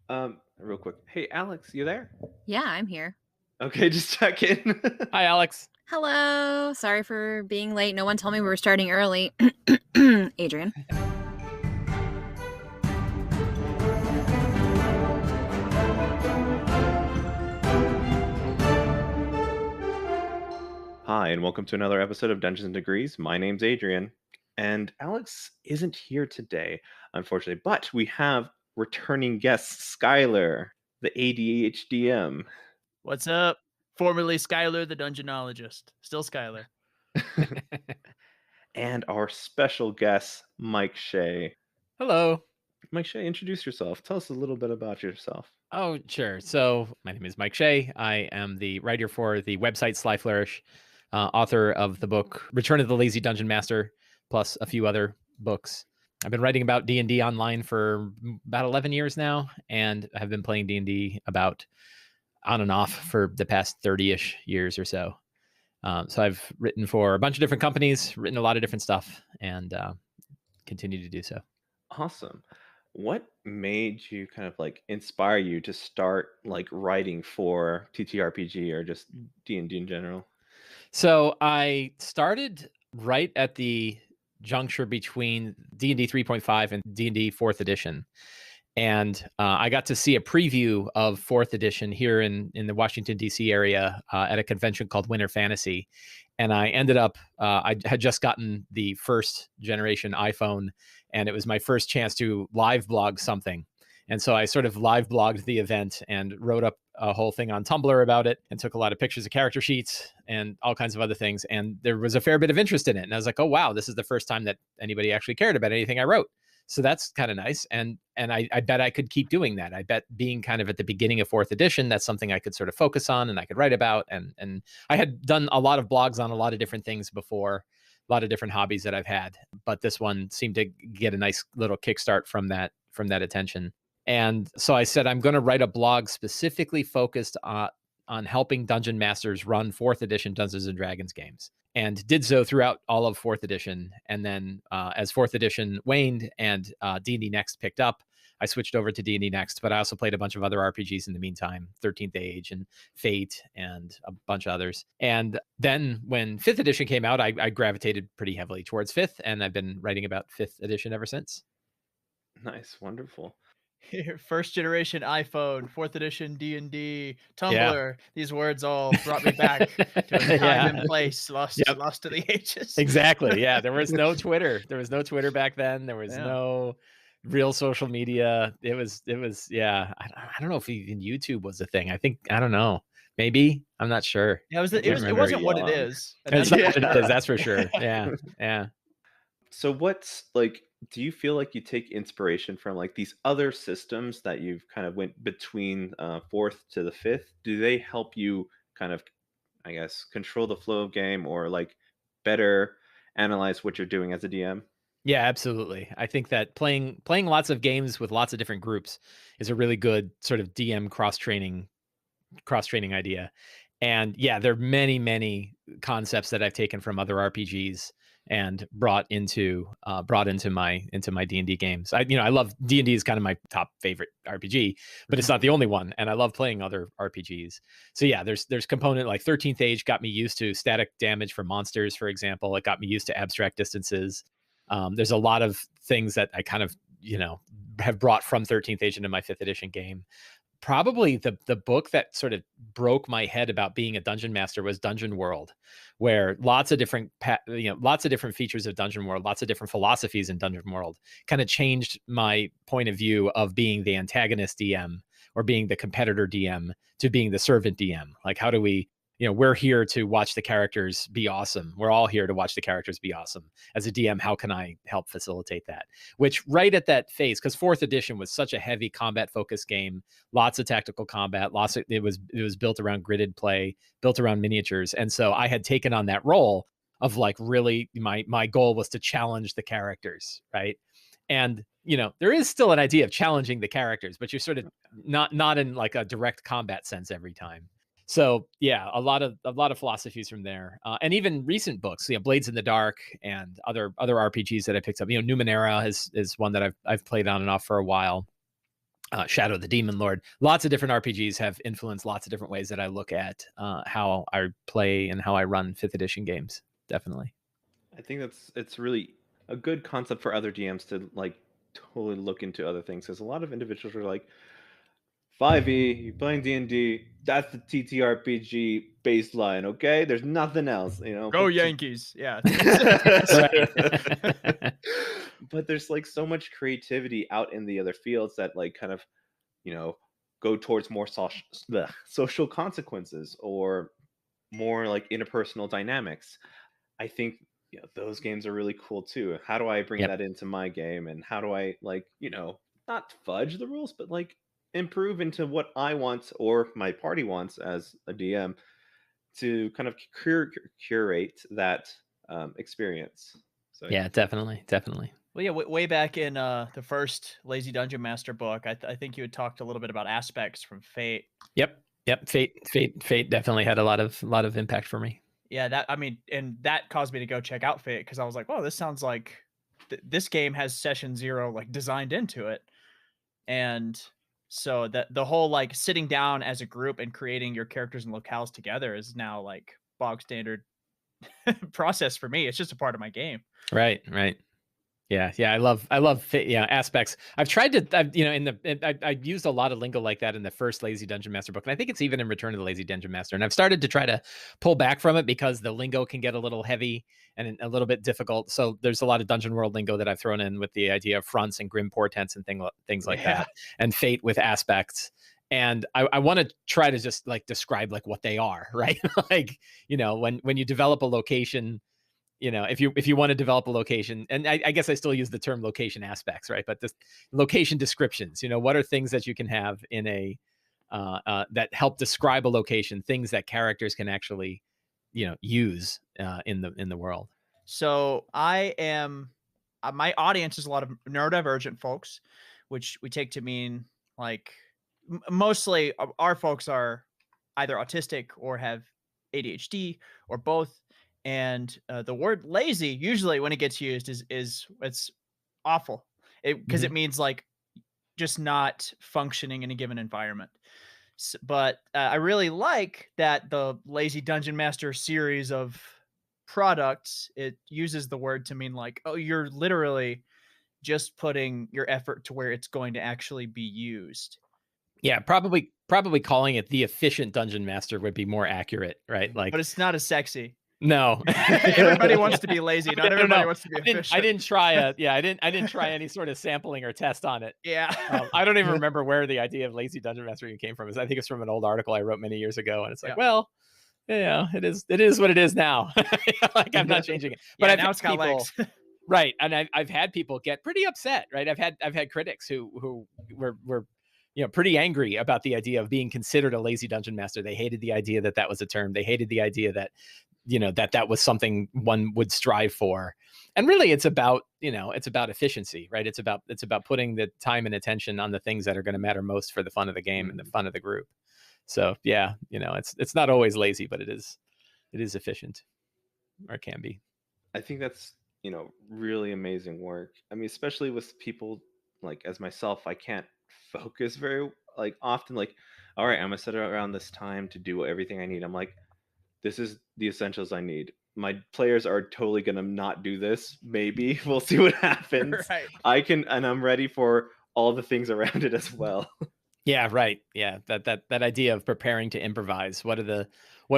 Real quick. Hey, Alex, you there? Yeah, I'm here. Okay, just checking. Hi, Alex. Hello. Sorry for being late. No one told me we were starting early. Adrian. Hi, and welcome to another episode of Dungeons and Degrees. My name's Adrian, and Alex isn't here today, unfortunately, but we have returning guest Skylar, the ADHDM, What's up? Formerly Skylar the Dungeonologist. Still Skylar. and our special guest, Mike Shea. Hello. Mike Shea, introduce yourself. Tell us a little bit about yourself. Oh, sure. So my name is Mike Shea. I am the writer for the website Flourish, author of the book Return of the Lazy Dungeon Master, plus a few other books. I've been writing about D&D online for about 11 years now, and I have been playing D&D about on and off for the past 30-ish years or so. So I've written for a bunch of different companies, written a lot of different stuff, and continue to do so. Awesome. What made you kind of like inspire you to start like writing for TTRPG or just D&D in general? So I started right at the juncture between D&D 3.5 and D&D 4th edition. And I got to see a preview of 4th edition here in the Washington, D.C. area at a convention called Winter Fantasy. And I ended up, I had just gotten the first generation iPhone, and it was my first chance to live blog something. And so I sort of live blogged the event and wrote up a whole thing on Tumblr about it and took a lot of pictures of character sheets and all kinds of other things. And there was a fair bit of interest in it. And I was like, oh, wow, this is the first time that anybody actually cared about anything I wrote. So that's kind of nice. And I bet I could keep doing that. I bet being kind of at the beginning of 4th edition, that's something I could sort of focus on and I could write about. And I had done a lot of blogs on a lot of different things before, a lot of different hobbies that I've had. But this one seemed to get a nice little kickstart from that attention. And so I said, I'm going to write a blog specifically focused on helping dungeon masters run 4th edition Dungeons and Dragons games, and did so throughout all of 4th edition. And then as 4th edition waned and D&D Next picked up, I switched over to D&D Next, but I also played a bunch of other RPGs in the meantime, 13th Age and Fate and a bunch of others. And then when 5th edition came out, I gravitated pretty heavily towards 5th, and I've been writing about 5th edition ever since. Nice, wonderful. First generation iPhone, 4th edition D&D, Tumblr. Yeah. These words all brought me back to a time and place lost to the ages. Exactly. Yeah. There was no Twitter. There was no Twitter back then. There was no real social media. It was, yeah. I don't know if even YouTube was a thing. I don't know. Maybe. I'm not sure. Yeah, it wasn't what it is. It's not what it is, that's for sure. Yeah. Yeah. So what's like, do you feel like you take inspiration from like these other systems that you've kind of went between 4th to the 5th? Do they help you kind of, I guess, control the flow of game or like better analyze what you're doing as a DM? Yeah, absolutely. I think that playing lots of games with lots of different groups is a really good sort of DM cross training idea. And yeah, there are many concepts that I've taken from other RPGs and brought into my D&D games. I love D&D is kind of my top favorite RPG, but it's not the only one, and I love playing other RPGs. So yeah, there's component like 13th Age got me used to static damage for monsters, for example. It got me used to abstract distances. There's a lot of things that I kind of have brought from 13th Age into my 5th edition game. Probably the book that sort of broke my head about being a dungeon master was Dungeon World, where lots of different features of Dungeon World, lots of different philosophies in Dungeon World kind of changed my point of view of being the antagonist DM or being the competitor DM to being the servant DM. Like, how do we, we're here to watch the characters be awesome. We're all here to watch the characters be awesome. As a DM, how can I help facilitate that? Which right at that phase, because 4th edition was such a heavy combat focused game, lots of tactical combat, it was built around gridded play, built around miniatures. And so I had taken on that role of like really my goal was to challenge the characters, right? And there is still an idea of challenging the characters, but you're sort of not in like a direct combat sense every time. So yeah, a lot of philosophies from there, and even recent books, Blades in the Dark and other RPGs that I picked up. Numenera is one that I've played on and off for a while. Shadow the Demon Lord. Lots of different RPGs have influenced lots of different ways that I look at how I play and how I run 5th edition games. Definitely. I think it's really a good concept for other DMs to like totally look into other things, because a lot of individuals are like, 5e, you're playing D&D, that's the TTRPG baseline, okay? There's nothing else, you know. Go But Yankees. Yeah. but there's like so much creativity out in the other fields that like kind of, you know, go towards more social consequences or more like interpersonal dynamics. I think, you know, those games are really cool too. How do I bring Yep. that into my game, and how do I like, you know, not fudge the rules, but like improve into what I want or my party wants as a DM to kind of curate that experience. So Yeah, definitely. Definitely. Well, yeah, way back in the first Lazy Dungeon Master book, I think you had talked a little bit about aspects from Fate. Yep. Yep. Fate definitely had a lot of impact for me. Yeah, that, I mean, and that caused me to go check out Fate, because I was like, "Well, this sounds like this game has session 0 like designed into it." And so that the whole like sitting down as a group and creating your characters and locales together is now like bog standard process for me. It's just a part of my game. Right. Right. Yeah, yeah, aspects. I've tried to, you know, I used a lot of lingo like that in the first Lazy Dungeon Master book, and I think it's even in Return of the Lazy Dungeon Master. And I've started to try to pull back from it because the lingo can get a little heavy and a little bit difficult. So there's a lot of Dungeon World lingo that I've thrown in with the idea of fronts and grim portents and things like that, and fate with aspects. And I want to try to just like describe like what they are, right? Like, you know, when you develop a location, you know, if you want to develop a location, and I guess I still use the term location aspects, right? But this location descriptions, you know, what are things that you can have in a that help describe a location, things that characters can actually, you know, use in the world. So I am, my audience is a lot of neurodivergent folks, which we take to mean like mostly our folks are either autistic or have ADHD or both. And the word lazy usually when it gets used is it's awful, because it means like just not functioning in a given environment. But I really like that the Lazy Dungeon Master series of products, it uses the word to mean like, oh, you're literally just putting your effort to where it's going to actually be used. Yeah, probably calling it the efficient dungeon master would be more accurate, right? But Like, it's not as sexy. no. Everybody wants to be lazy. Not everybody wants to be efficient. I didn't try any sort of sampling or test on it. Yeah. I don't even remember where the idea of lazy dungeon master came from. I think it's from an old article I wrote many years ago, and it's like, Yeah. well, yeah, it is what it is now. Like, I'm not changing it. But Yeah, I've now had it's got legs. right, and I've had people get pretty upset, right? I've had critics who were, you know, pretty angry about the idea of being considered a lazy dungeon master. They hated the idea that that was a term. They hated the idea that, you know, that was something one would strive for. And really, it's about, you know, it's about efficiency, right? It's about putting the time and attention on the things that are going to matter most for the fun of the game and the fun of the group. So yeah, you know, it's not always lazy, but it is efficient, or it can be. I think that's, you know, really amazing work. I mean, especially with people like as myself, I can't focus very like often. Like, all right, I'm gonna set it around this time to do everything I need. I'm like, this is the essentials I need. My players are totally gonna not do this. Maybe we'll see what happens. Right. And I'm ready for all the things around it as well. Yeah, right. Yeah, that idea of preparing to improvise. What are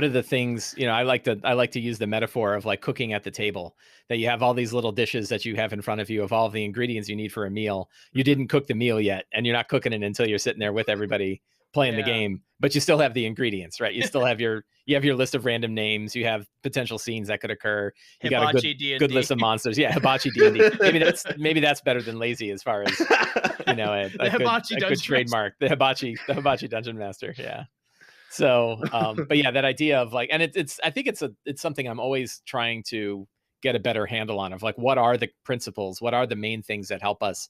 the things, you know, I like to use the metaphor of like cooking at the table, that you have all these little dishes that you have in front of you of all the ingredients you need for a meal. You didn't cook the meal yet, and you're not cooking it until you're sitting there with everybody playing the game, but you still have the ingredients, right? You still have your list of random names, you have potential scenes that could occur. You got a good list of monsters. Yeah, hibachi D&D. Maybe that's better than lazy as far as, you know, a good trademark. The hibachi dungeon master. Yeah. So, but yeah, that idea of like, and I think it's something I'm always trying to get a better handle on, of like, what are the principles? What are the main things that help us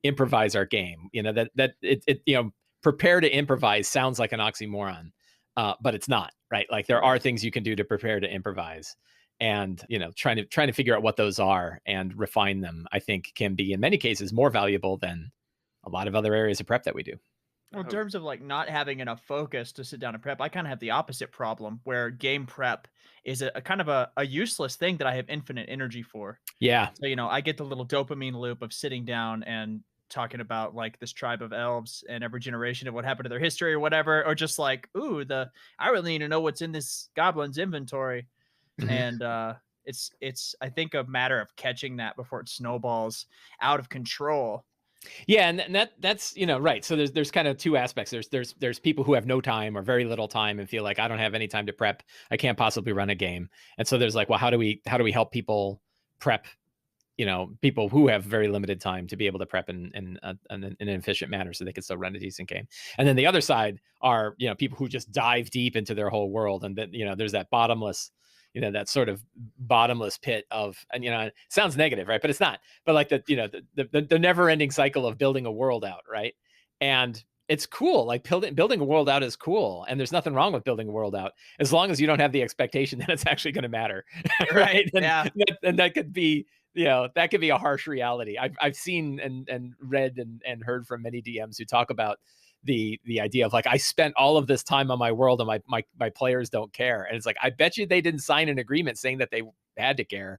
improvise our game? You know, that you know, prepare to improvise sounds like an oxymoron, but it's not, right? Like, there are things you can do to prepare to improvise, and, you know, trying to figure out what those are and refine them, I think, can be in many cases more valuable than a lot of other areas of prep that we do. Well, in Oh, terms of like not having enough focus to sit down and prep, I kind of have the opposite problem where game prep is a kind of a useless thing that I have infinite energy for. Yeah. So, I get the little dopamine loop of sitting down and talking about like this tribe of elves and every generation and what happened to their history or whatever, or just like, ooh, I really need to know what's in this goblin's inventory. And it's I think a matter of catching that before it snowballs out of control. Yeah, and that's right. So there's kind of two aspects. There's people who have no time or very little time and feel like I don't have any time to prep. I can't possibly run a game. And so there's like, well, how do we help people prep? People who have very limited time to be able to prep in an efficient manner so they can still run a decent game. And then the other side are people who just dive deep into their whole world, and then there's that bottomless that sort of bottomless pit of, and it sounds negative, right? But it's not. But like the never ending cycle of building a world out, right? And it's cool. Like building a world out is cool, and there's nothing wrong with building a world out as long as you don't have the expectation that it's actually going to matter, right? Yeah. And that could be that could be a harsh reality. I've seen and read and heard from many DMs who talk about the idea of like, I spent all of this time on my world and my players don't care. And it's like, I bet you they didn't sign an agreement saying that they had to care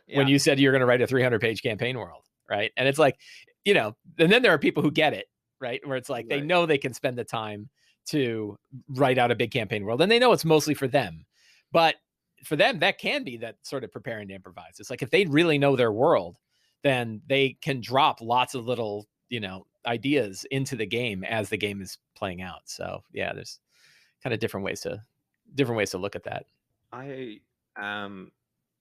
when Yeah. you said you're going to write a 300-page campaign world, right? And it's like, and then there are people who get it, right? Where it's like, they Right. know they can spend the time to write out a big campaign world, and they know it's mostly for them. But for them, that can be that sort of preparing to improvise. It's like, if they really know their world, then they can drop lots of little, ideas into the game as the game is playing out. So yeah, there's kind of different ways to look at that. I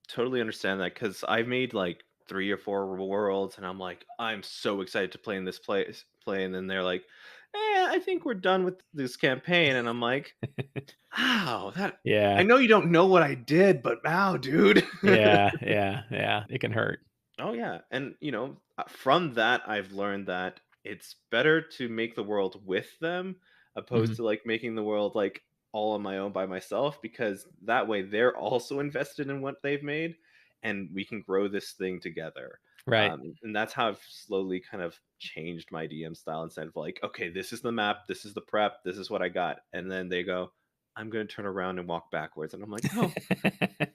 totally understand that because I've made like 3 or 4 worlds, and I'm like, I'm so excited to play in this play, and then they're like, I think we're done with this campaign, and I'm like, wow, that I Yeah. know you don't know what I did, but wow, dude. Yeah. It can hurt. Oh yeah, and from that I've learned that it's better to make the world with them opposed Mhm. to like making the world like all on my own by myself, because that way they're also invested in what they've made, and we can grow this thing together. Right. And that's how I've slowly kind of changed my DM style instead of like, okay, this is the map, this is the prep, this is what I got, and then they go, I'm going to turn around and walk backwards, and I'm like, oh,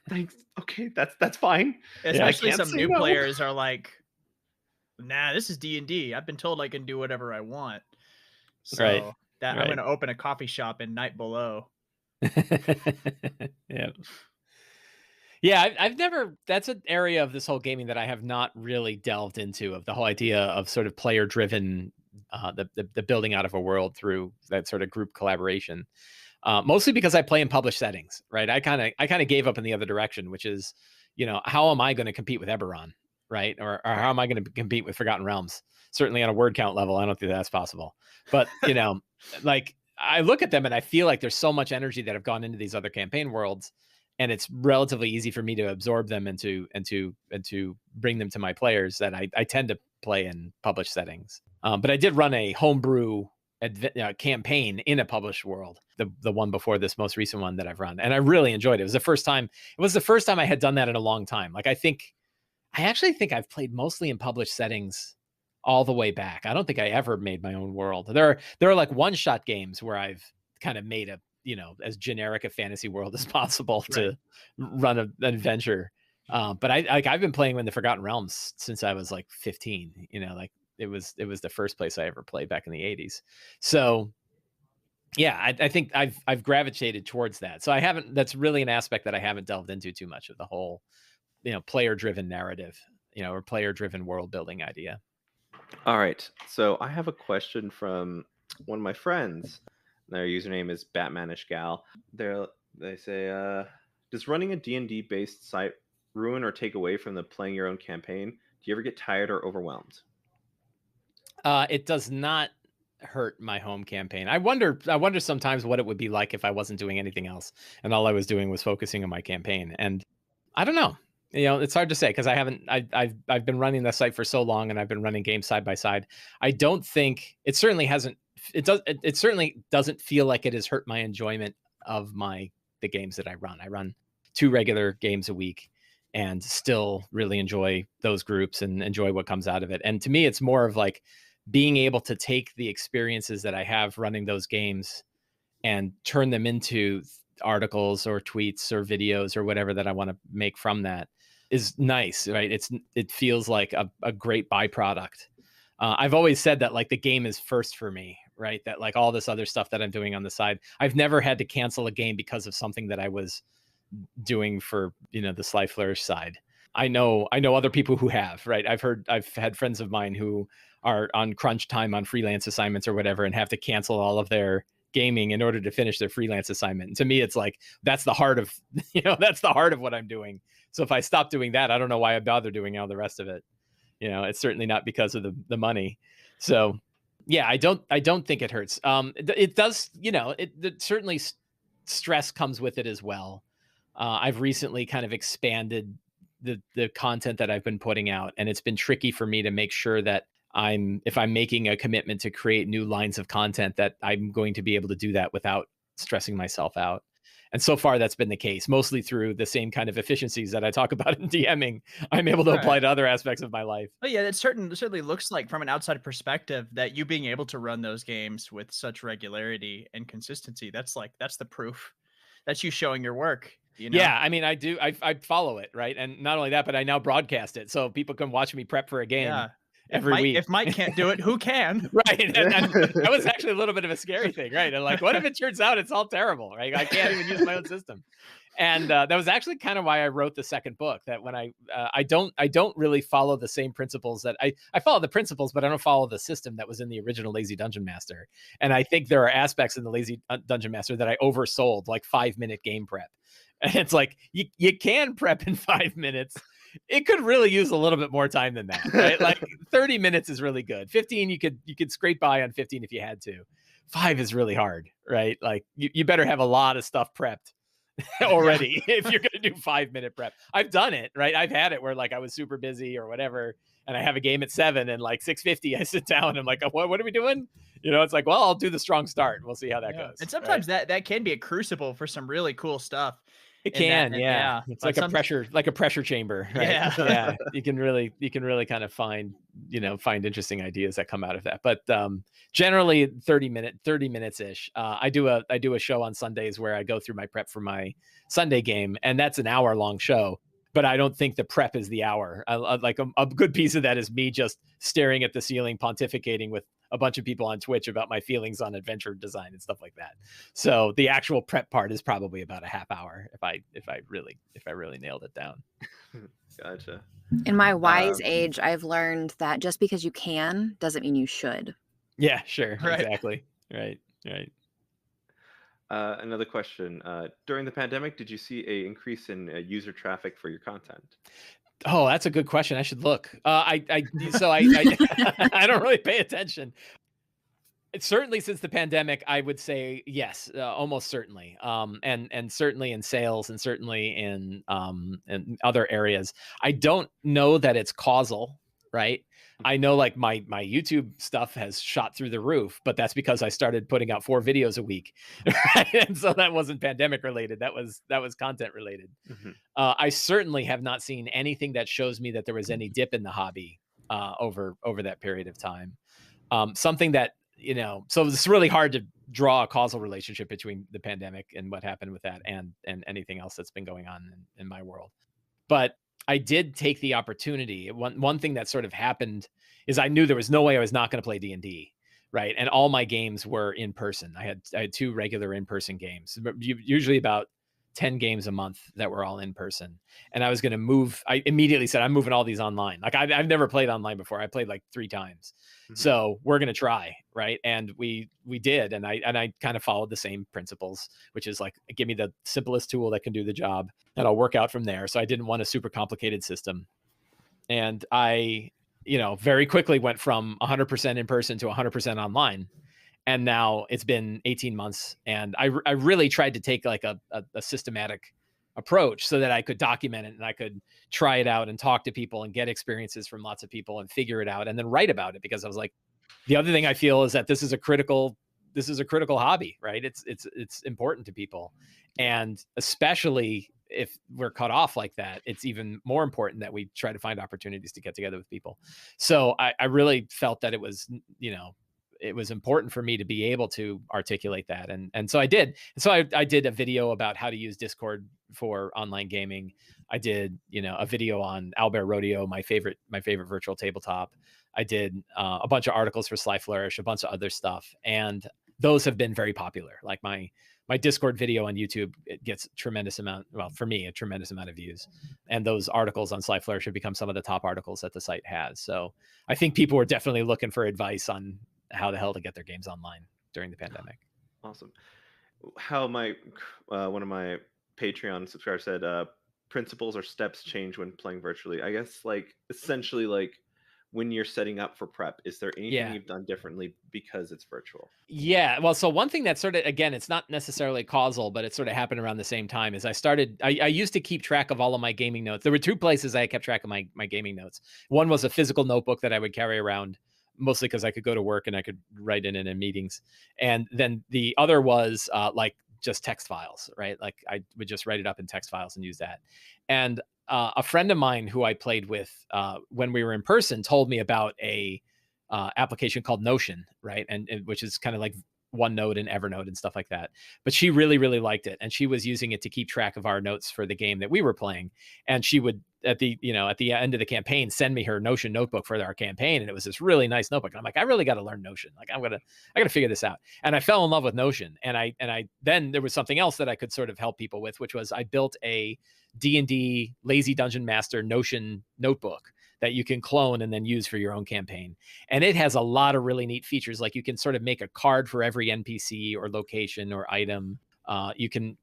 thanks. Okay, that's fine. I Especially can't some say new no. players are like, nah, this is D&D. I've been told I can do whatever I want. Right. So that I'm Right. going to open a coffee shop in Night Below. Yeah. Yeah, I've never. That's an area of this whole gaming that I have not really delved into. Of the whole idea of sort of player driven, the building out of a world through that sort of group collaboration. Mostly because I play in published settings, right? I kind of gave up in the other direction, which is, how am I going to compete with Eberron, right? Or how am I going to compete with Forgotten Realms? Certainly on a word count level, I don't think that's possible. But like, I look at them and I feel like there's so much energy that have gone into these other campaign worlds, and it's relatively easy for me to absorb them and to bring them to my players, that I tend to play in published settings. But I did run a homebrew campaign in a published world, the one before this most recent one that I've run, and I really enjoyed it. It was the first time I had done that in a long time. Like, I actually think I've played mostly in published settings all the way back. I don't think I ever made my own world. There are like one shot games where I've kind of made a as generic a fantasy world as possible to run an adventure. But I've been playing in the Forgotten Realms since I was like 15. Like, it was the first place I ever played back in the 80s. So yeah, I think I've gravitated towards that. So that's really an aspect that I haven't delved into too much, of the whole player driven narrative, or player driven world building idea. All right. So I have a question from one of my friends. Their username is Batmanish Gal. They say, does running a D&D based site ruin or take away from the playing your own campaign? Do you ever get tired or overwhelmed? It does not hurt my home campaign. I wonder sometimes what it would be like if I wasn't doing anything else and all I was doing was focusing on my campaign. And I don't know. It's hard to say, because I've been running the site for so long, and I've been running games side by side. I don't think it certainly hasn't. It certainly doesn't feel like it has hurt my enjoyment of the games that I run. I run 2 regular games a week, and still really enjoy those groups and enjoy what comes out of it. And to me, it's more of like being able to take the experiences that I have running those games and turn them into articles or tweets or videos or whatever that I want to make from that is nice, right? It feels like a great byproduct. I've always said that like the game is first for me, right? That like all this other stuff that I'm doing on the side, I've never had to cancel a game because of something that I was doing for, the Sly Flourish side. I know other people who have, right? I've had friends of mine who are on crunch time on freelance assignments or whatever and have to cancel all of their gaming in order to finish their freelance assignment. And to me, it's like, that's the heart of, that's the heart of what I'm doing. So if I stop doing that, I don't know why I bother doing all the rest of it. It's certainly not because of the money. So yeah, I don't think it hurts. It does, certainly stress comes with it as well. I've recently kind of expanded the content that I've been putting out, and it's been tricky for me to make sure that if I'm making a commitment to create new lines of content, that I'm going to be able to do that without stressing myself out. And so far that's been the case, mostly through the same kind of efficiencies that I talk about in DMing. I'm able to apply to other aspects of my life. Oh yeah, it certainly looks like from an outside perspective that you being able to run those games with such regularity and consistency, that's the proof. That's you showing your work. Yeah, I mean, I follow it, right? And not only that, but I now broadcast it, so people can watch me prep for a game every week. If Mike can't do it, who can? Right, and that was actually a little bit of a scary thing, right? And like, what if it turns out it's all terrible, right? I can't even use my own system. And that was actually kind of why I wrote the second book. That when I don't really follow the same principles that I follow the principles, but I don't follow the system that was in the original Lazy Dungeon Master. And I think there are aspects in the Lazy Dungeon Master that I oversold, like 5-minute game prep. And it's like, you can prep in 5 minutes. It could really use a little bit more time than that, right? Like 30 minutes is really good. 15, you could scrape by on 15 if you had to. 5 is really hard, right? Like you better have a lot of stuff prepped already if you're going to do 5-minute prep. I've done it, right? I've had it where like I was super busy or whatever, and I have a game at 7 and like 6:50, I sit down and I'm like, what are we doing? It's like, well, I'll do the strong start. We'll see how that goes. And sometimes that can be a crucible for some really cool stuff. It can, yeah. It's like a pressure chamber, right? Yeah. You can really kind of find interesting ideas that come out of that. But generally 30 minutes ish. I do a show on Sundays where I go through my prep for my Sunday game, and that's an hour-long show. But I don't think the prep is the hour. Like a good piece of that is me just staring at the ceiling, pontificating with a bunch of people on Twitch about my feelings on adventure design and stuff like that. So the actual prep part is probably about a half hour if I really nailed it down. Gotcha. In my wise age, I've learned that just because you can doesn't mean you should. Yeah, sure. Right. Exactly. Right. Another question. During the pandemic, did you see an increase in user traffic for your content? Oh, that's a good question. I should look. I don't really pay attention. It's certainly since the pandemic, I would say yes, almost certainly. And certainly in sales and certainly in other areas. I don't know that it's causal, right? I know like my YouTube stuff has shot through the roof, but that's because I started putting out 4 videos a week. Right? And so that wasn't pandemic related. That was content related. Mm-hmm. I certainly have not seen anything that shows me that there was any dip in the hobby over that period of time. Something that, so it's really hard to draw a causal relationship between the pandemic and what happened with that and anything else that's been going on in my world. But I did take the opportunity. One thing that sort of happened is I knew there was no way I was not going to play D&D, right? And all my games were in person. I had 2 regular in-person games, usually about 10 games a month that were all in person. And I was going to move. I immediately said, I'm moving all these online. Like I've never played online before. I played like 3 times. Mm-hmm. So we're going to try. Right. And we did. And I kind of followed the same principles, which is like, give me the simplest tool that can do the job and I'll work out from there. So I didn't want a super complicated system. And I, very quickly went from 100% in person to 100% online. And now it's been 18 months and I really tried to take like a systematic approach so that I could document it and I could try it out and talk to people and get experiences from lots of people and figure it out and then write about it, because I was like, the other thing I feel is that this is a critical hobby, right? It's important to people. And especially if we're cut off like that, it's even more important that we try to find opportunities to get together with people. So I really felt that it was, it was important for me to be able to articulate that. And so I did. And so I did a video about how to use Discord for online gaming. I did, a video on Owlbear Rodeo, my favorite virtual tabletop. I did a bunch of articles for Sly Flourish, a bunch of other stuff. And those have been very popular. Like my Discord video on YouTube, it gets for me, a tremendous amount of views. And those articles on Sly Flourish have become some of the top articles that the site has. So I think people were definitely looking for advice on how the hell to get their games online during the pandemic. Awesome. How one of my Patreon subscribers said, principles or steps change when playing virtually. I guess essentially when you're setting up for prep, is there anything you've done differently because it's virtual? Yeah. Well, so one thing that sort of, again, it's not necessarily causal, but it sort of happened around the same time, is I used to keep track of all of my gaming notes. There were two places I kept track of my gaming notes. One was a physical notebook that I would carry around, mostly because I could go to work and I could write in meetings. And then the other was just text files, right? Like I would just write it up in text files and use that. And a friend of mine who I played with when we were in person told me about a application called Notion, right? And which is kind of like OneNote and Evernote and stuff like that. But she really, really liked it, and she was using it to keep track of our notes for the game that we were playing. And she would at the end of the campaign send me her Notion notebook for our campaign, and it was this really nice notebook. And I'm like, I really got to learn Notion. Like I got to figure this out. And I fell in love with Notion. And I then there was something else that I could sort of help people with, which was I built a D&D Lazy Dungeon Master Notion notebook that you can clone and then use for your own campaign. And it has a lot of really neat features. Like you can sort of make a card for every NPC or location or item. You can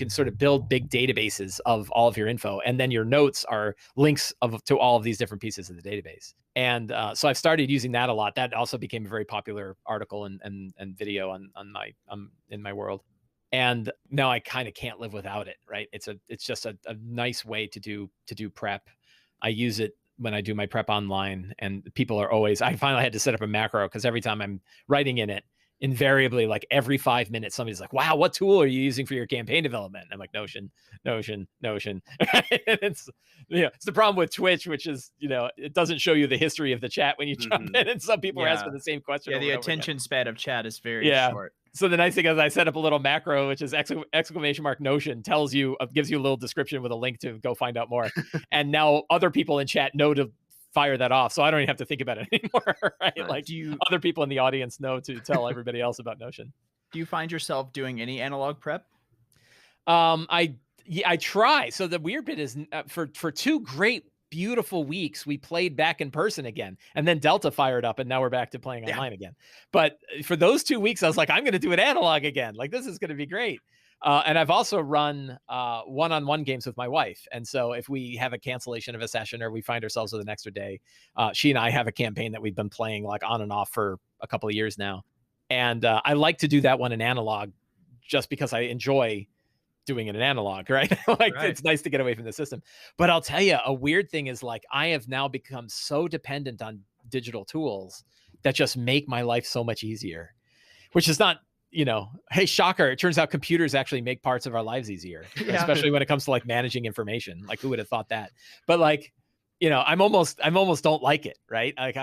sort of build big databases of all of your info. And then your notes are links to all of these different pieces of the database. And so I've started using that a lot. That also became a very popular article and video in my world. And now I kind of can't live without it, right? It's just a nice way to do prep. I use it when I do my prep online, and people are always, I finally had to set up a macro because every time I'm writing in it, invariably, like every 5 minutes, somebody's like, wow, what tool are you using for your campaign development? And I'm like, Notion. It's the problem with Twitch, which is, it doesn't show you the history of the chat when you jump in, and some people are asking the same question. Yeah, the attention span of chat is very short. So the nice thing is I set up a little macro, which is exclamation mark Notion, gives you a little description with a link to go find out more. And now other people in chat know to fire that off, so I don't even have to think about it anymore, right? Like other people in the audience know to tell everybody else about Notion. Do you find yourself doing any analog prep? I try. So the weird bit is for 2 great, beautiful weeks, we played back in person again, and then Delta fired up, and now we're back to playing online again. But for those 2 weeks, I was like, I'm going to do an analog again. Like, this is going to be great. And I've also run one-on-one games with my wife. And so if we have a cancellation of a session or we find ourselves with an extra day, she and I have a campaign that we've been playing like on and off for a couple of years now. And I like to do that one in analog just because I enjoy doing it in analog, right? It's nice to get away from the system. But I'll tell you, a weird thing is like I have now become so dependent on digital tools that just make my life so much easier, which is not, hey, shocker. It turns out computers actually make parts of our lives easier, especially when it comes to like managing information. Like who would have thought that? But like, I'm almost don't like it, right? Like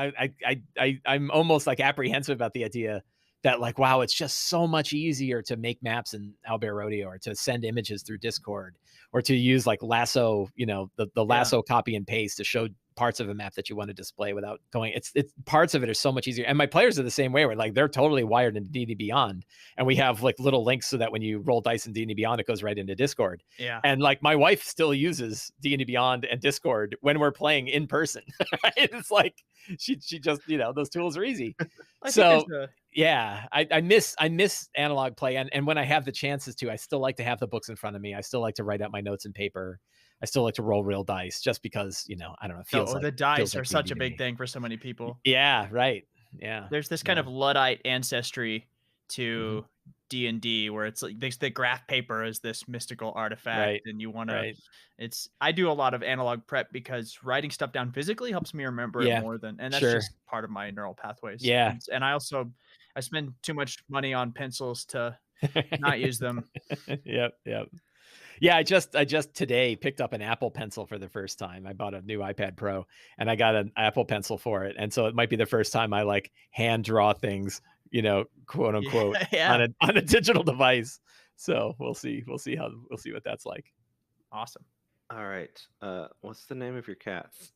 I'm almost like apprehensive about the idea that like, wow, it's just so much easier to make maps in Owlbear Rodeo, or to send images through Discord, or to use like Lasso, the Lasso copy and paste to show parts of a map that you want to display without going. It's parts of it are so much easier. And my players are the same way, where like they're totally wired into D&D Beyond, and we have like little links so that when you roll dice in D&D Beyond, it goes right into Discord. Yeah. And like my wife still uses D&D Beyond and Discord when we're playing in person. Right? It's like she just those tools are easy. So yeah, I miss analog play, and when I have the chances to, I still like to have the books in front of me. I still like to write out my notes in paper. I still like to roll real dice, just because I don't know. It feels the dice are such a big thing for so many people. Yeah, right. Yeah, there's this kind of Luddite ancestry to D&D, where it's like the graph paper is this mystical artifact, and you want to. I do a lot of analog prep because writing stuff down physically helps me remember it more than, and that's just part of my neural pathways. Yeah, and I spend too much money on pencils to not use them. Yep. Yeah, I just today picked up an Apple Pencil for the first time. I bought a new iPad Pro and I got an Apple Pencil for it. And so it might be the first time I like hand draw things, quote unquote, Yeah. on a digital device. So we'll see. We'll see what that's like. Awesome. All right. What's the name of your cats?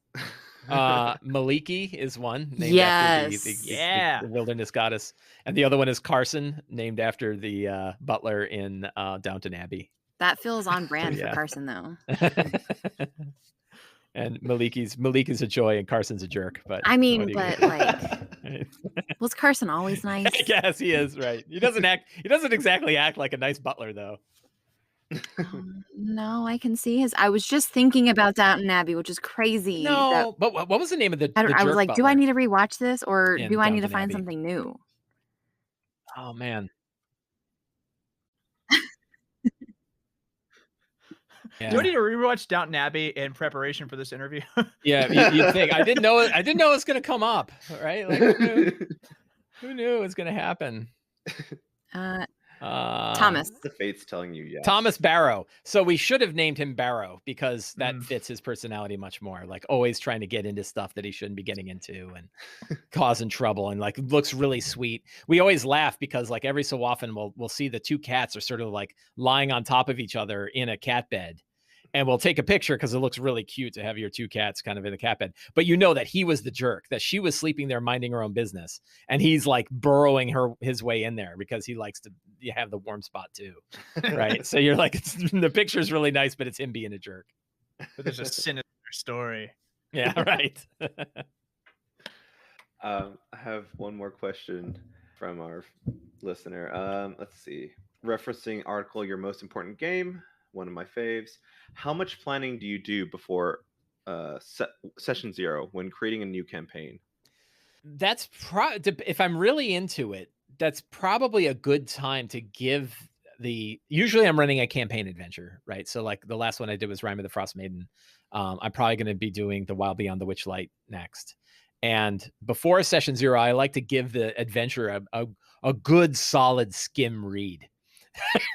Maliki is one, named after Yes. the wilderness goddess, and the other one is Carson, named after the butler in Downton Abbey. That feels on brand yeah. for Carson, though. And Maliki's a joy and Carson's a jerk. But I mean, but like, was Carson always nice? I guess he is, right. He doesn't exactly act like a nice butler, though. No, I can see his. I was just thinking about Downton Abbey, which is crazy. No, but what was the name of the? I was like, do I need to rewatch this, or do I need to Downton find Abbey? something new? Oh man. Yeah. Do I need to rewatch Downton Abbey in preparation for this interview? Yeah, you'd think. I didn't know it was going to come up, right? Like, who knew it was going to happen? Thomas. The fate's telling you yes. Thomas Barrow. So we should have named him Barrow because that fits his personality much more. Like always trying to get into stuff that he shouldn't be getting into and causing trouble, and like looks really sweet. We always laugh because like every so often we'll see the two cats are sort of like lying on top of each other in a cat bed. And we'll take a picture because it looks really cute to have your two cats kind of in the cat bed. But you know that he was the jerk, that she was sleeping there minding her own business. And he's like burrowing his way in there because he likes to have the warm spot too. Right. So you're like, the picture's really nice, but it's him being a jerk. But there's a sinister story. Yeah, right. I have one more question from our listener. Let's see. Referencing article, your most important game, one of my faves. How much planning do you do before session 0 when creating a new campaign? That's if I'm really into it, that's probably a good time to give usually I'm running a campaign adventure, right? So like the last one I did was Rime of the Frost Maiden. I'm probably going to be doing The Wild Beyond the Witchlight next. And before session 0, I like to give the adventure a good solid skim read.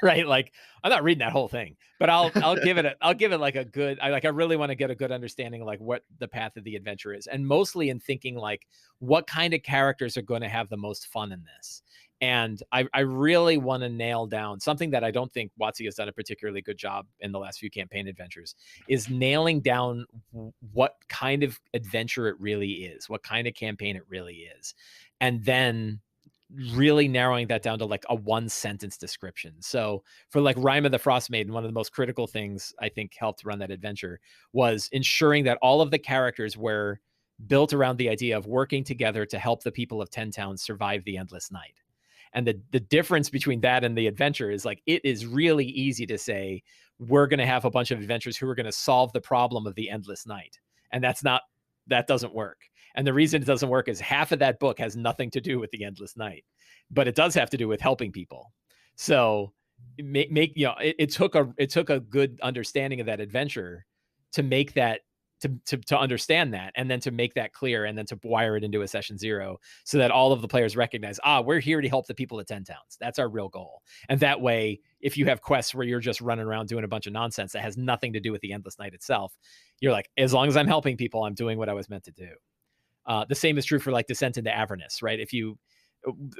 Right, like I'm not reading that whole thing, but I'll give it like a good. I really want to get a good understanding of like what the path of the adventure is, and mostly in thinking like what kind of characters are going to have the most fun in this. And I really want to nail down something that I don't think WotC has done a particularly good job in the last few campaign adventures, is nailing down what kind of adventure it really is, what kind of campaign it really is, and then really narrowing that down to like a 1-sentence description. So for like Rime of the Frost Maiden, one of the most critical things I think helped run that adventure was ensuring that all of the characters were built around the idea of working together to help the people of 10 Towns survive the endless night. And the difference between that and the adventure is like, it is really easy to say, we're going to have a bunch of adventurers who are going to solve the problem of the endless night. And that doesn't work. And the reason it doesn't work is half of that book has nothing to do with the endless night, but it does have to do with helping people. So it took a good understanding of that adventure to make that to understand that, and then to make that clear, and then to wire it into a session 0 so that all of the players recognize, we're here to help the people of 10 Towns. That's our real goal. And that way, if you have quests where you're just running around doing a bunch of nonsense that has nothing to do with the endless night itself, you're like, as long as I'm helping people, I'm doing what I was meant to do. The same is true for like Descent into Avernus, right?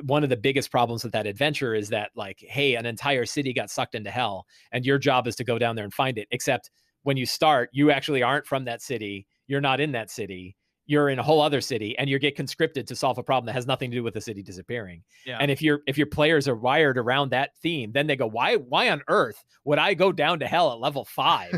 One of the biggest problems with that adventure is that like, hey, an entire city got sucked into hell and your job is to go down there and find it. Except when you start, you actually aren't from that city. You're not in that city. You're in a whole other city, and you get conscripted to solve a problem that has nothing to do with the city disappearing. Yeah. And if your players are wired around that theme, then they go, why on earth would I go down to hell at level 5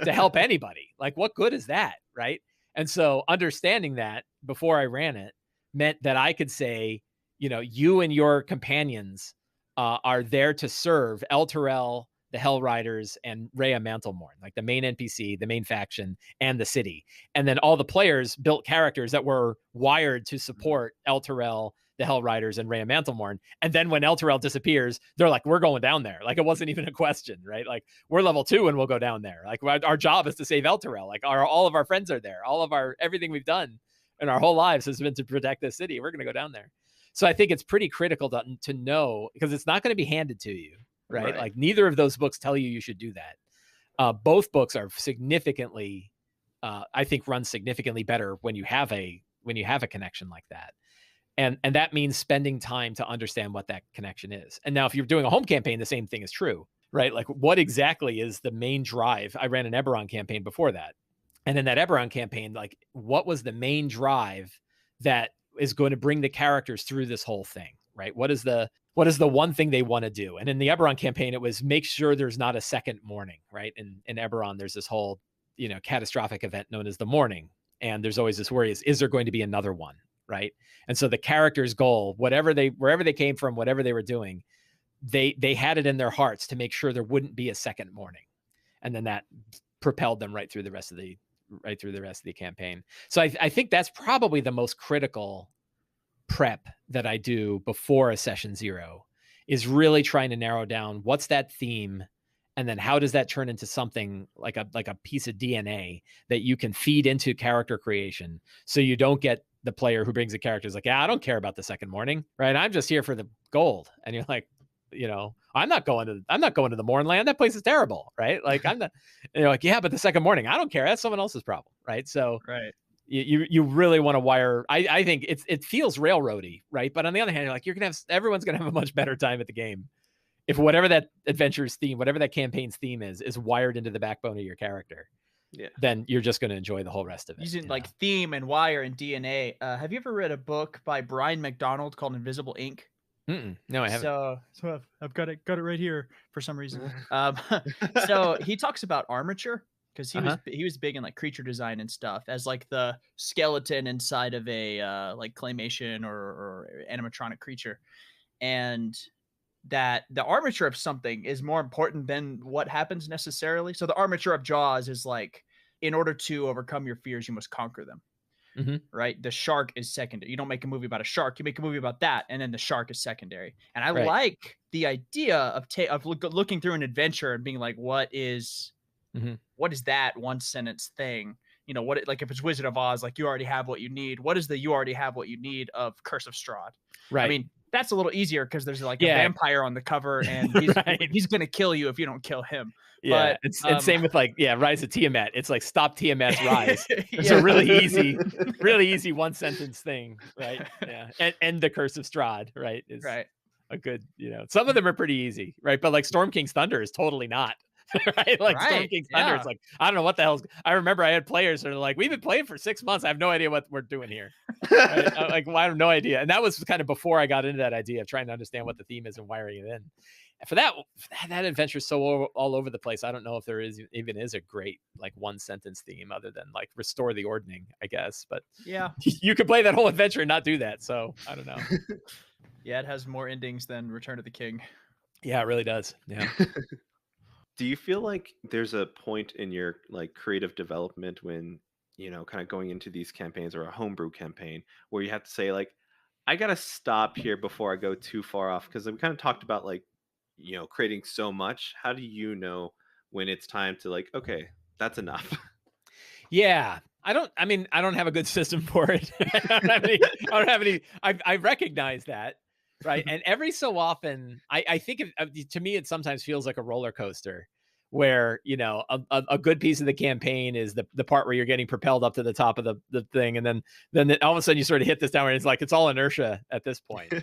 to help anybody? Like, what good is that, right? And so understanding that before I ran it meant that I could say, you and your companions are there to serve El Terrell, the Hell Riders, and Rhea Mantlemorn, like the main NPC, the main faction, and the city. And then all the players built characters that were wired to support El Terrell, the Hell Riders, and Rhea Mantlemorn. And then when El Terrell disappears, they're like, we're going down there. Like, it wasn't even a question, right? Like, we're level 2 and we'll go down there. Like, our job is to save El Terrell. Like, all of our friends are there. All of everything we've done in our whole lives has been to protect this city. We're going to go down there. So I think it's pretty critical to know, because it's not going to be handed to you, right? Like, neither of those books tell you should do that. Both books are significantly, I think, run significantly better when you have a connection like that. And that means spending time to understand what that connection is. And now if you're doing a home campaign, the same thing is true, right? Like, what exactly is the main drive? I ran an Eberron campaign before that. And in that Eberron campaign, like, what was the main drive that is going to bring the characters through this whole thing, right? What is the one thing they want to do? And in the Eberron campaign, it was make sure there's not a second morning, right? In Eberron, there's this whole, catastrophic event known as the morning. And there's always this worry is there going to be another one? Right. And so the character's goal, wherever they came from, whatever they were doing, they had it in their hearts to make sure there wouldn't be a second morning. And then that propelled them right through the rest of the campaign. So I think that's probably the most critical prep that I do before a session 0, is really trying to narrow down what's that theme, and then how does that turn into something like a piece of DNA that you can feed into character creation, so you don't get the player who brings the characters like, I don't care about the second morning, right? I'm just here for the gold. And you're like, I'm not going to the Mornland. That place is terrible, right? Like, I'm not. And you're like, yeah, but the second morning, I don't care. That's someone else's problem, right? So Right. you really want to wire. I think it feels railroady, right? But on the other hand, you're like, everyone's gonna have a much better time at the game if whatever that adventure's theme, whatever that campaign's theme is wired into the backbone of your character. Yeah. Then you're just going to enjoy the whole rest of it. Using like theme and wire and DNA. Have you ever read a book by Brian McDonald called Invisible Ink? No, I haven't. So I've got it right here for some reason. So he talks about armature, because he was big in like creature design and stuff, as like the skeleton inside of a like claymation or animatronic creature, and that the armature of something is more important than what happens necessarily. So the armature of Jaws is like, in order to overcome your fears, you must conquer them. Right? The shark is secondary. You don't make a movie about a shark. You make a movie about that, and then the shark is secondary. And I like the idea of looking through an adventure and being like, what is that one sentence thing? Like if it's Wizard of Oz, like you already have what you need. What is the you already have what you need of Curse of Strahd? Right. I mean, that's a little easier because there's like a vampire on the cover, and he's going to kill you if you don't kill him. Yeah, but it's same with like Rise of Tiamat. It's like stop Tiamat's rise. It's a really easy one sentence thing, right? Yeah, and the Curse of Strahd, right? Is a good, some of them are pretty easy, right? But like Storm King's Thunder is totally not. Right? Like Storm King's Thunder, it's like, I don't know what the hell's. I remember I had players that are like, we've been playing for 6 months. I have no idea what we're doing here. Right? Like, well, I have no idea. And that was kind of before I got into that idea of trying to understand what the theme is and wiring it in. And for that adventure is so all over the place. I don't know if there even is a great like one sentence theme other than like restore the ordning, I guess. But yeah, you could play that whole adventure and not do that. So I don't know. Yeah, it has more endings than Return of the King. Yeah, it really does. Yeah. Do you feel like there's a point in your like creative development when, kind of going into these campaigns or a homebrew campaign where you have to say like, I got to stop here before I go too far off? Because we kind of talked about like, creating so much. How do you know when it's time to like, okay, that's enough? Yeah. I don't have a good system for it. I don't have any. I recognize that. Right. And every so often, I think to me, it sometimes feels like a roller coaster where, a good piece of the campaign is the part where you're getting propelled up to the top of the thing. And then all of a sudden you sort of hit this down where it's like, it's all inertia at this point.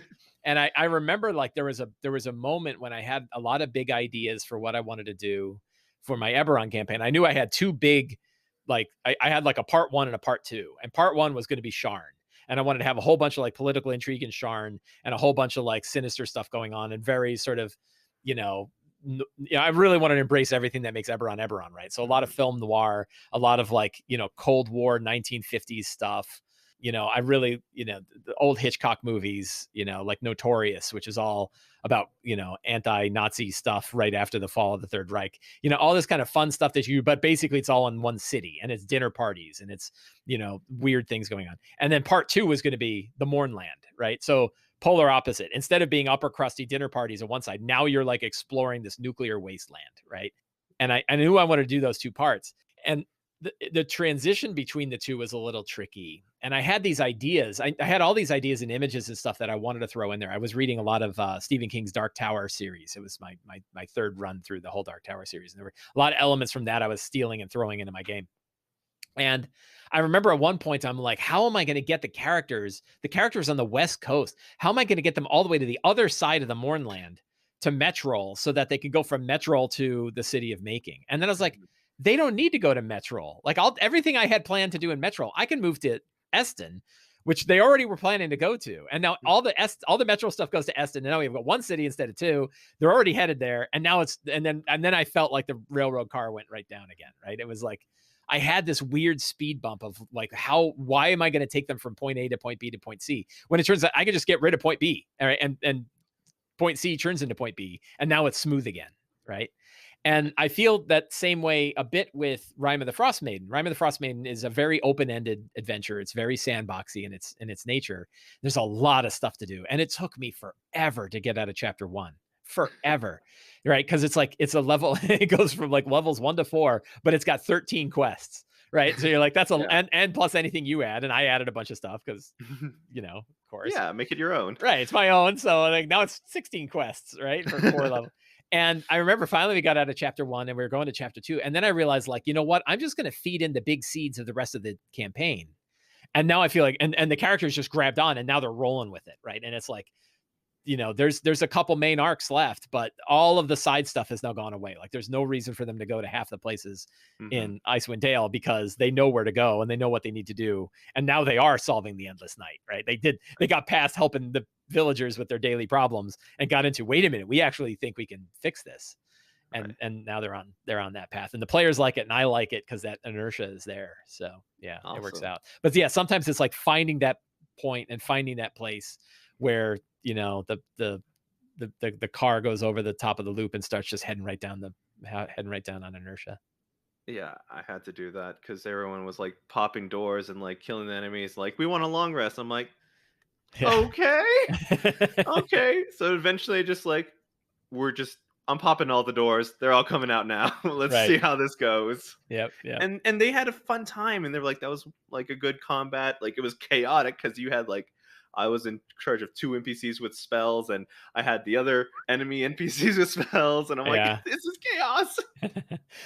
And I remember like there was a moment when I had a lot of big ideas for what I wanted to do for my Eberron campaign. I knew I had two big, like I had like a part 1 and a part 2, and part 1 was going to be Sharn. And I wanted to have a whole bunch of like political intrigue in Sharn and a whole bunch of like sinister stuff going on, and very sort of, I really wanted to embrace everything that makes Eberron, right? So a lot of film noir, a lot of like, Cold War 1950s stuff. I really, the old Hitchcock movies, like Notorious, which is all about, anti-Nazi stuff right after the fall of the Third Reich, all this kind of fun stuff but basically it's all in one city, and it's dinner parties, and it's, weird things going on. And then part 2 was going to be the Mornland, right? So polar opposite. Instead of being upper crusty dinner parties on one side, now you're like exploring this nuclear wasteland, right? And I knew I wanted to do those two parts. And the transition between the two was a little tricky. And I had these ideas. I had all these ideas and images and stuff that I wanted to throw in there. I was reading a lot of Stephen King's Dark Tower series. It was my third run through the whole Dark Tower series. And there were a lot of elements from that I was stealing and throwing into my game. And I remember at one point, I'm like, how am I going to get the characters on the West Coast? How am I going to get them all the way to the other side of the Mornland to Metrol so that they can go from Metrol to the city of Making? And then I was like, they don't need to go to Metrol. Like everything I had planned to do in Metrol, I can move to Eston, which they already were planning to go to. And now all the Metrol stuff goes to Eston. And now we've got one city instead of two. They're already headed there. And now then I felt like the railroad car went right down again. Right. It was like, I had this weird speed bump of like, why am I going to take them from point A to point B to point C? When it turns out I could just get rid of point B, right? And point C turns into point B, and now it's smooth again, right? And I feel that same way a bit with Rime of the Frost Maiden. Rime of the Frost Maiden is a very open-ended adventure. It's very sandboxy in its nature. There's a lot of stuff to do, and it took me forever to get out of chapter 1. Forever, right? Because it's a level. It goes from like levels 1 to 4, but it's got 13 quests, right? So you're like, that's and plus anything you add, and I added a bunch of stuff because, of course, make it your own, right? It's my own, so like now it's 16 quests, right, for 4 levels. And I remember finally we got out of chapter 1 and we were going to chapter 2, and then I realized, like, you know what? I'm just going to feed in the big seeds of the rest of the campaign, and now I feel like, and the characters just grabbed on, and now they're rolling with it, right? And it's like, there's a couple main arcs left, but all of the side stuff has now gone away. Like there's no reason for them to go to half the places in Icewind Dale because they know where to go and they know what they need to do. And now they are solving the Endless Night, right? They got past helping the villagers with their daily problems and got into, wait a minute, we actually think we can fix this. And now they're on that path, and the players like it, and I like it because that inertia is there. So yeah, awesome. It works out. But yeah, sometimes it's like finding that point and finding that place where the car goes over the top of the loop and starts just heading right down on inertia. Yeah, I had to do that because everyone was like popping doors and like killing the enemies. Like, we want a long rest. I'm like, okay, okay. So eventually, just like I'm popping all the doors. They're all coming out now. Let's see how this goes. Yep. And they had a fun time, and they were like, that was like a good combat. Like, it was chaotic because you had like, I was in charge of 2 NPCs with spells, and I had the other enemy NPCs with spells, and I'm like, this is chaos.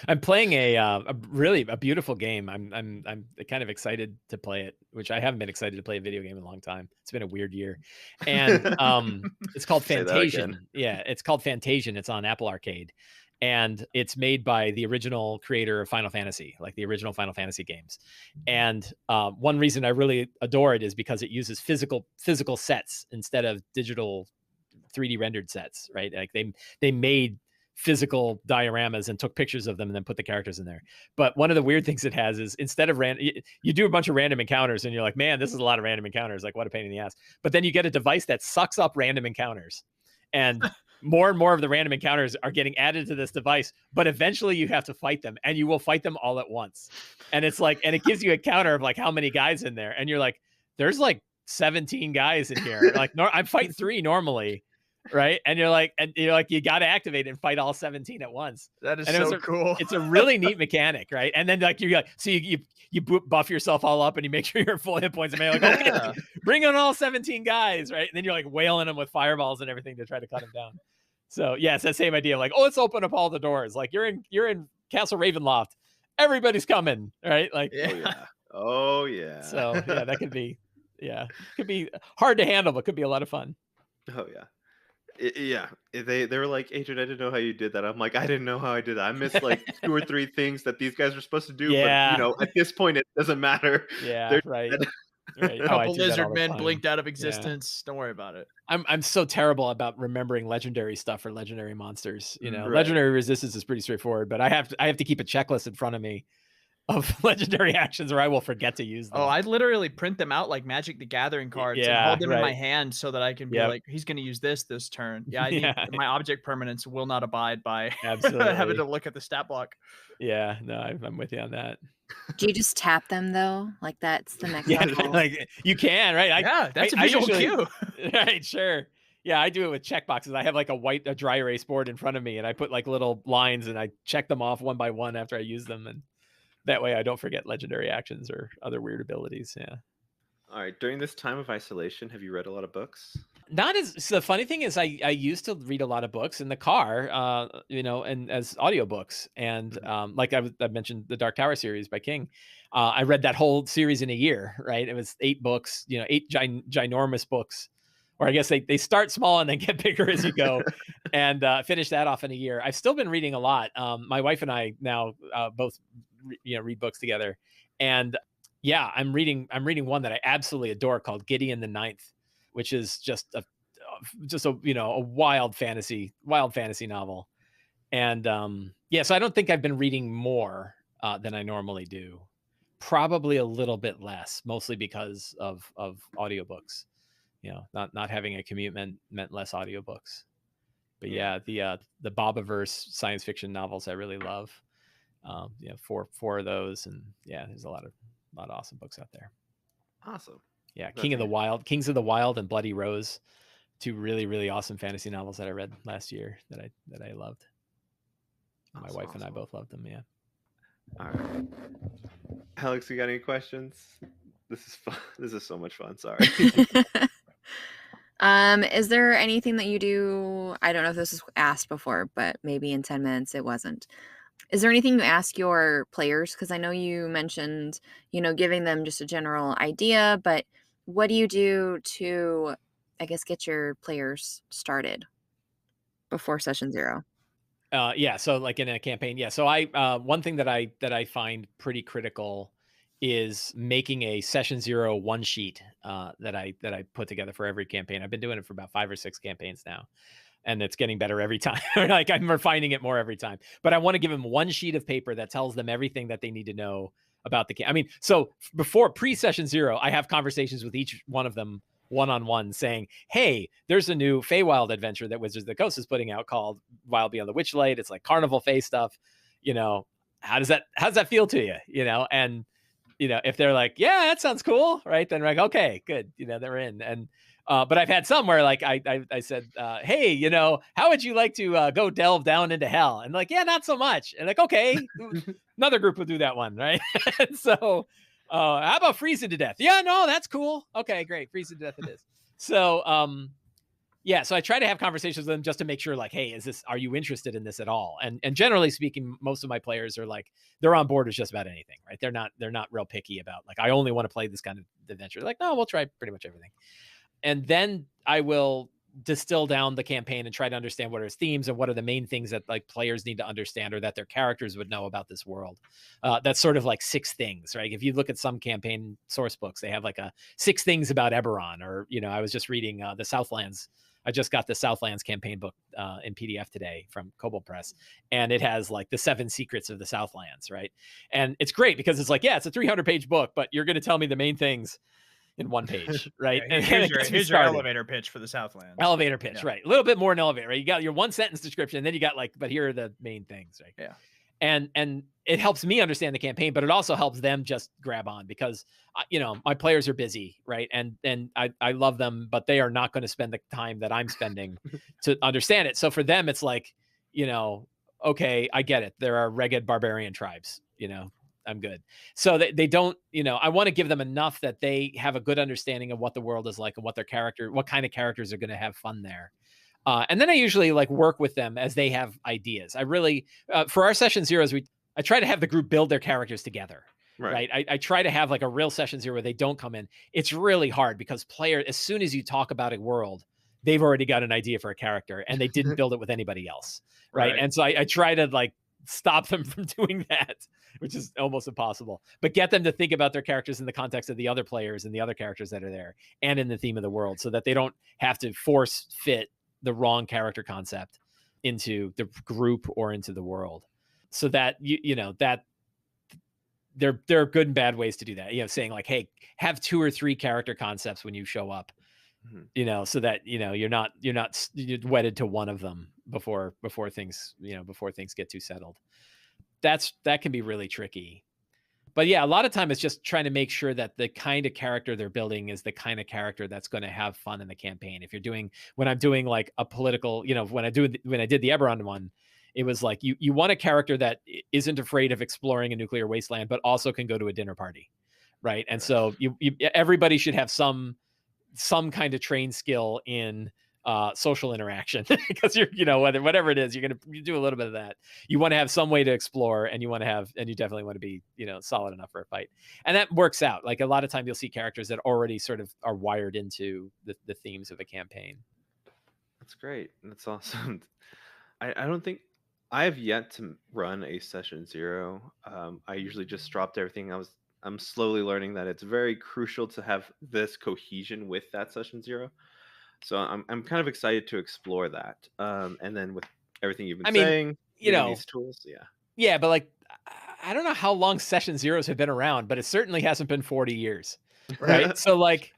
I'm playing a really beautiful game. I'm kind of excited to play it, which I haven't been excited to play a video game in a long time. It's been a weird year, and it's called Fantasian. Yeah, it's called Fantasian. It's on Apple Arcade. And it's made by the original creator of Final Fantasy, like the original Final Fantasy games. And one reason I really adore it is because it uses physical sets instead of digital 3D rendered sets, right? Like they made physical dioramas and took pictures of them and then put the characters in there. But one of the weird things it has is, instead of you do a bunch of random encounters and you're like, man, this is a lot of random encounters. Like, what a pain in the ass. But then you get a device that sucks up random encounters. And more and more of the random encounters are getting added to this device, but eventually you have to fight them, and you will fight them all at once. And it's like, and it gives you a counter of like how many guys in there. And you're like, there's like 17 guys in here. Like, no, I fight 3 normally. Right. And you're like, you got to activate and fight all 17 at once. That is so cool. It's a really neat mechanic. Right. And then like, you're like, so you buff yourself all up and you make sure you're full hit points. And you're like, okay, bring on all 17 guys. Right. And then you're like wailing them with fireballs and everything to try to cut them down. So yeah, it's that same idea of like, oh, let's open up all the doors. Like, you're in Castle Ravenloft. Everybody's coming. Right. Like, oh yeah. So yeah, that could be hard to handle, but could be a lot of fun. Oh yeah. They were like, Adrian, I didn't know how you did that. I'm like, I didn't know how I did that. I missed like 2 or 3 things that these guys were supposed to do. Yeah. But at this point, it doesn't matter. Yeah, right. A couple lizard men blinked out of existence. Yeah. Don't worry about it. I'm so terrible about remembering legendary stuff or legendary monsters. Right. Legendary resistance is pretty straightforward, but I have to keep a checklist in front of me of legendary actions, or I will forget to use them. Oh, I literally print them out like Magic the Gathering cards and hold them in my hand so that I can be like, he's going to use this turn. Yeah, my object permanence will not abide by having to look at the stat block. Yeah, no, I'm with you on that. Do you just tap them though? Like, that's the next level. Like, you can, right? That's a visual cue. Right, sure. Yeah, I do it with checkboxes. I have like a dry erase board in front of me, and I put like little lines, and I check them off one by one after I use them. And That way I don't forget legendary actions or other weird abilities. Yeah. All right. During this time of isolation, have you read a lot of books? Not as so the funny thing is I used to read a lot of books in the car, and as audiobooks. And Mhm. like I mentioned the Dark Tower series by King. I read that whole series in a year, right? It was 8 books, 8 ginormous books. Or I guess they start small and then get bigger as you go, and finish that off in a year. I've still been reading a lot. My wife and I now both read books together, and yeah, I'm reading one that I absolutely adore called Gideon the Ninth, which is just a a wild fantasy novel. And yeah, so I don't think I've been reading more than I normally do. Probably a little bit less, mostly because of audiobooks. Not having a commute meant less audiobooks. But Yeah. yeah, the Bobaverse science fiction novels I really love. Four of those, and yeah, there's a lot of awesome books out there. Awesome. Yeah, Glad to hear. Kings of the Wild and Bloody Rose, two really really awesome fantasy novels that I read last year that I loved. My Awesome, wife and I awesome. both loved them. Yeah. All right. Alex, you got any questions? This is fun. This is so much fun. Sorry. Is there anything that you do? I don't know if this was asked before, but maybe in 10 minutes it wasn't. Is there anything you ask your players? Because I know you mentioned, giving them just a general idea, but what do you do to, I guess, get your players started before session 0? Yeah, so like in a campaign, yeah. So I one thing that I find pretty critical is making a session 0 one sheet that I put together for every campaign. I've been doing it for about 5 or 6 campaigns now, and it's getting better every time. Like I'm refining it more every time. But I want to give them one sheet of paper that tells them everything that they need to know about the game. I mean, so before pre-session 0, I have conversations with each one of them one-on-one saying, hey, there's a new Feywild adventure that Wizards of the Coast is putting out called Wild Beyond the Witchlight. It's like carnival Fey stuff. How does that feel to you? And if they're like, yeah, that sounds cool, right? Then we're like, okay, good. They're in. And but I've had some where like I said, hey, how would you like to go delve down into hell? And like, yeah, not so much. And like, okay, another group will do that one, right? And so how about freezing to death? Yeah, no, that's cool. Okay, great. Freezing to death it is. So yeah, so I try to have conversations with them just to make sure, like, hey, are you interested in this at all? And generally speaking, most of my players are like, they're on board with just about anything, right? They're not real picky about like, I only want to play this kind of adventure. They're like, no, we'll try pretty much everything. And then I will distill down the campaign and try to understand what are its themes and what are the main things that like players need to understand or that their characters would know about this world. That's sort of like 6 things, right? If you look at some campaign source books, they have like 6 things about Eberron, or I was just reading the Southlands. I just got the Southlands campaign book in PDF today from Kobold Press, and it has like the 7 secrets of the Southlands, right? And it's great because it's like, yeah, it's a 300-page book, but you're going to tell me the main things in one page, right? Yeah, And here's your elevator pitch for the Southlands. Elevator pitch, Yeah. right? A little bit more an elevator, right? You got your 1-sentence description, and then you got like, but here are the main things, right? Yeah. And it helps me understand the campaign, but it also helps them just grab on because my players are busy, right? And I love them, but they are not going to spend the time that I'm spending to understand it. So for them, it's like, okay, I get it. There are ragged barbarian tribes, I'm good. So they don't, I want to give them enough that they have a good understanding of what the world is like and what kind of characters are going to have fun there. And then I usually like work with them as they have ideas. I really, for our session 0s, I try to have the group build their characters together. Right. I try to have like a real session 0 where they don't come in. It's really hard because as soon as you talk about a world, they've already got an idea for a character and they didn't build it with anybody else. Right. And so I try to like stop them from doing that, which is almost impossible, but get them to think about their characters in the context of the other players and the other characters that are there and in the theme of the world so that they don't have to force fit the wrong character concept into the group or into the world. So that that there are good and bad ways to do that. Saying like, hey, have 2 or 3 character concepts when you show up. So that you're not wedded to one of them before things get too settled. That can be really tricky. But yeah, a lot of time it's just trying to make sure that the kind of character they're building is the kind of character that's going to have fun in the campaign. When I'm doing like a political, when I did the Eberron one, It was like you want a character that isn't afraid of exploring a nuclear wasteland, but also can go to a dinner party, right? And so everybody should have some kind of trained skill in social interaction because you're, whatever it is, you do a little bit of that. You want to have some way to explore, and you definitely want to be, solid enough for a fight. And that works out. Like a lot of time you'll see characters that already sort of are wired into the themes of a campaign. That's great. That's awesome. I don't think I have yet to run a session 0. I usually just dropped everything. I'm slowly learning that it's very crucial to have this cohesion with that session 0. So I'm kind of excited to explore that. And then with everything you've been saying, these tools, yeah, but like I don't know how long session 0s have been around, but it certainly hasn't been 40 years, right? So like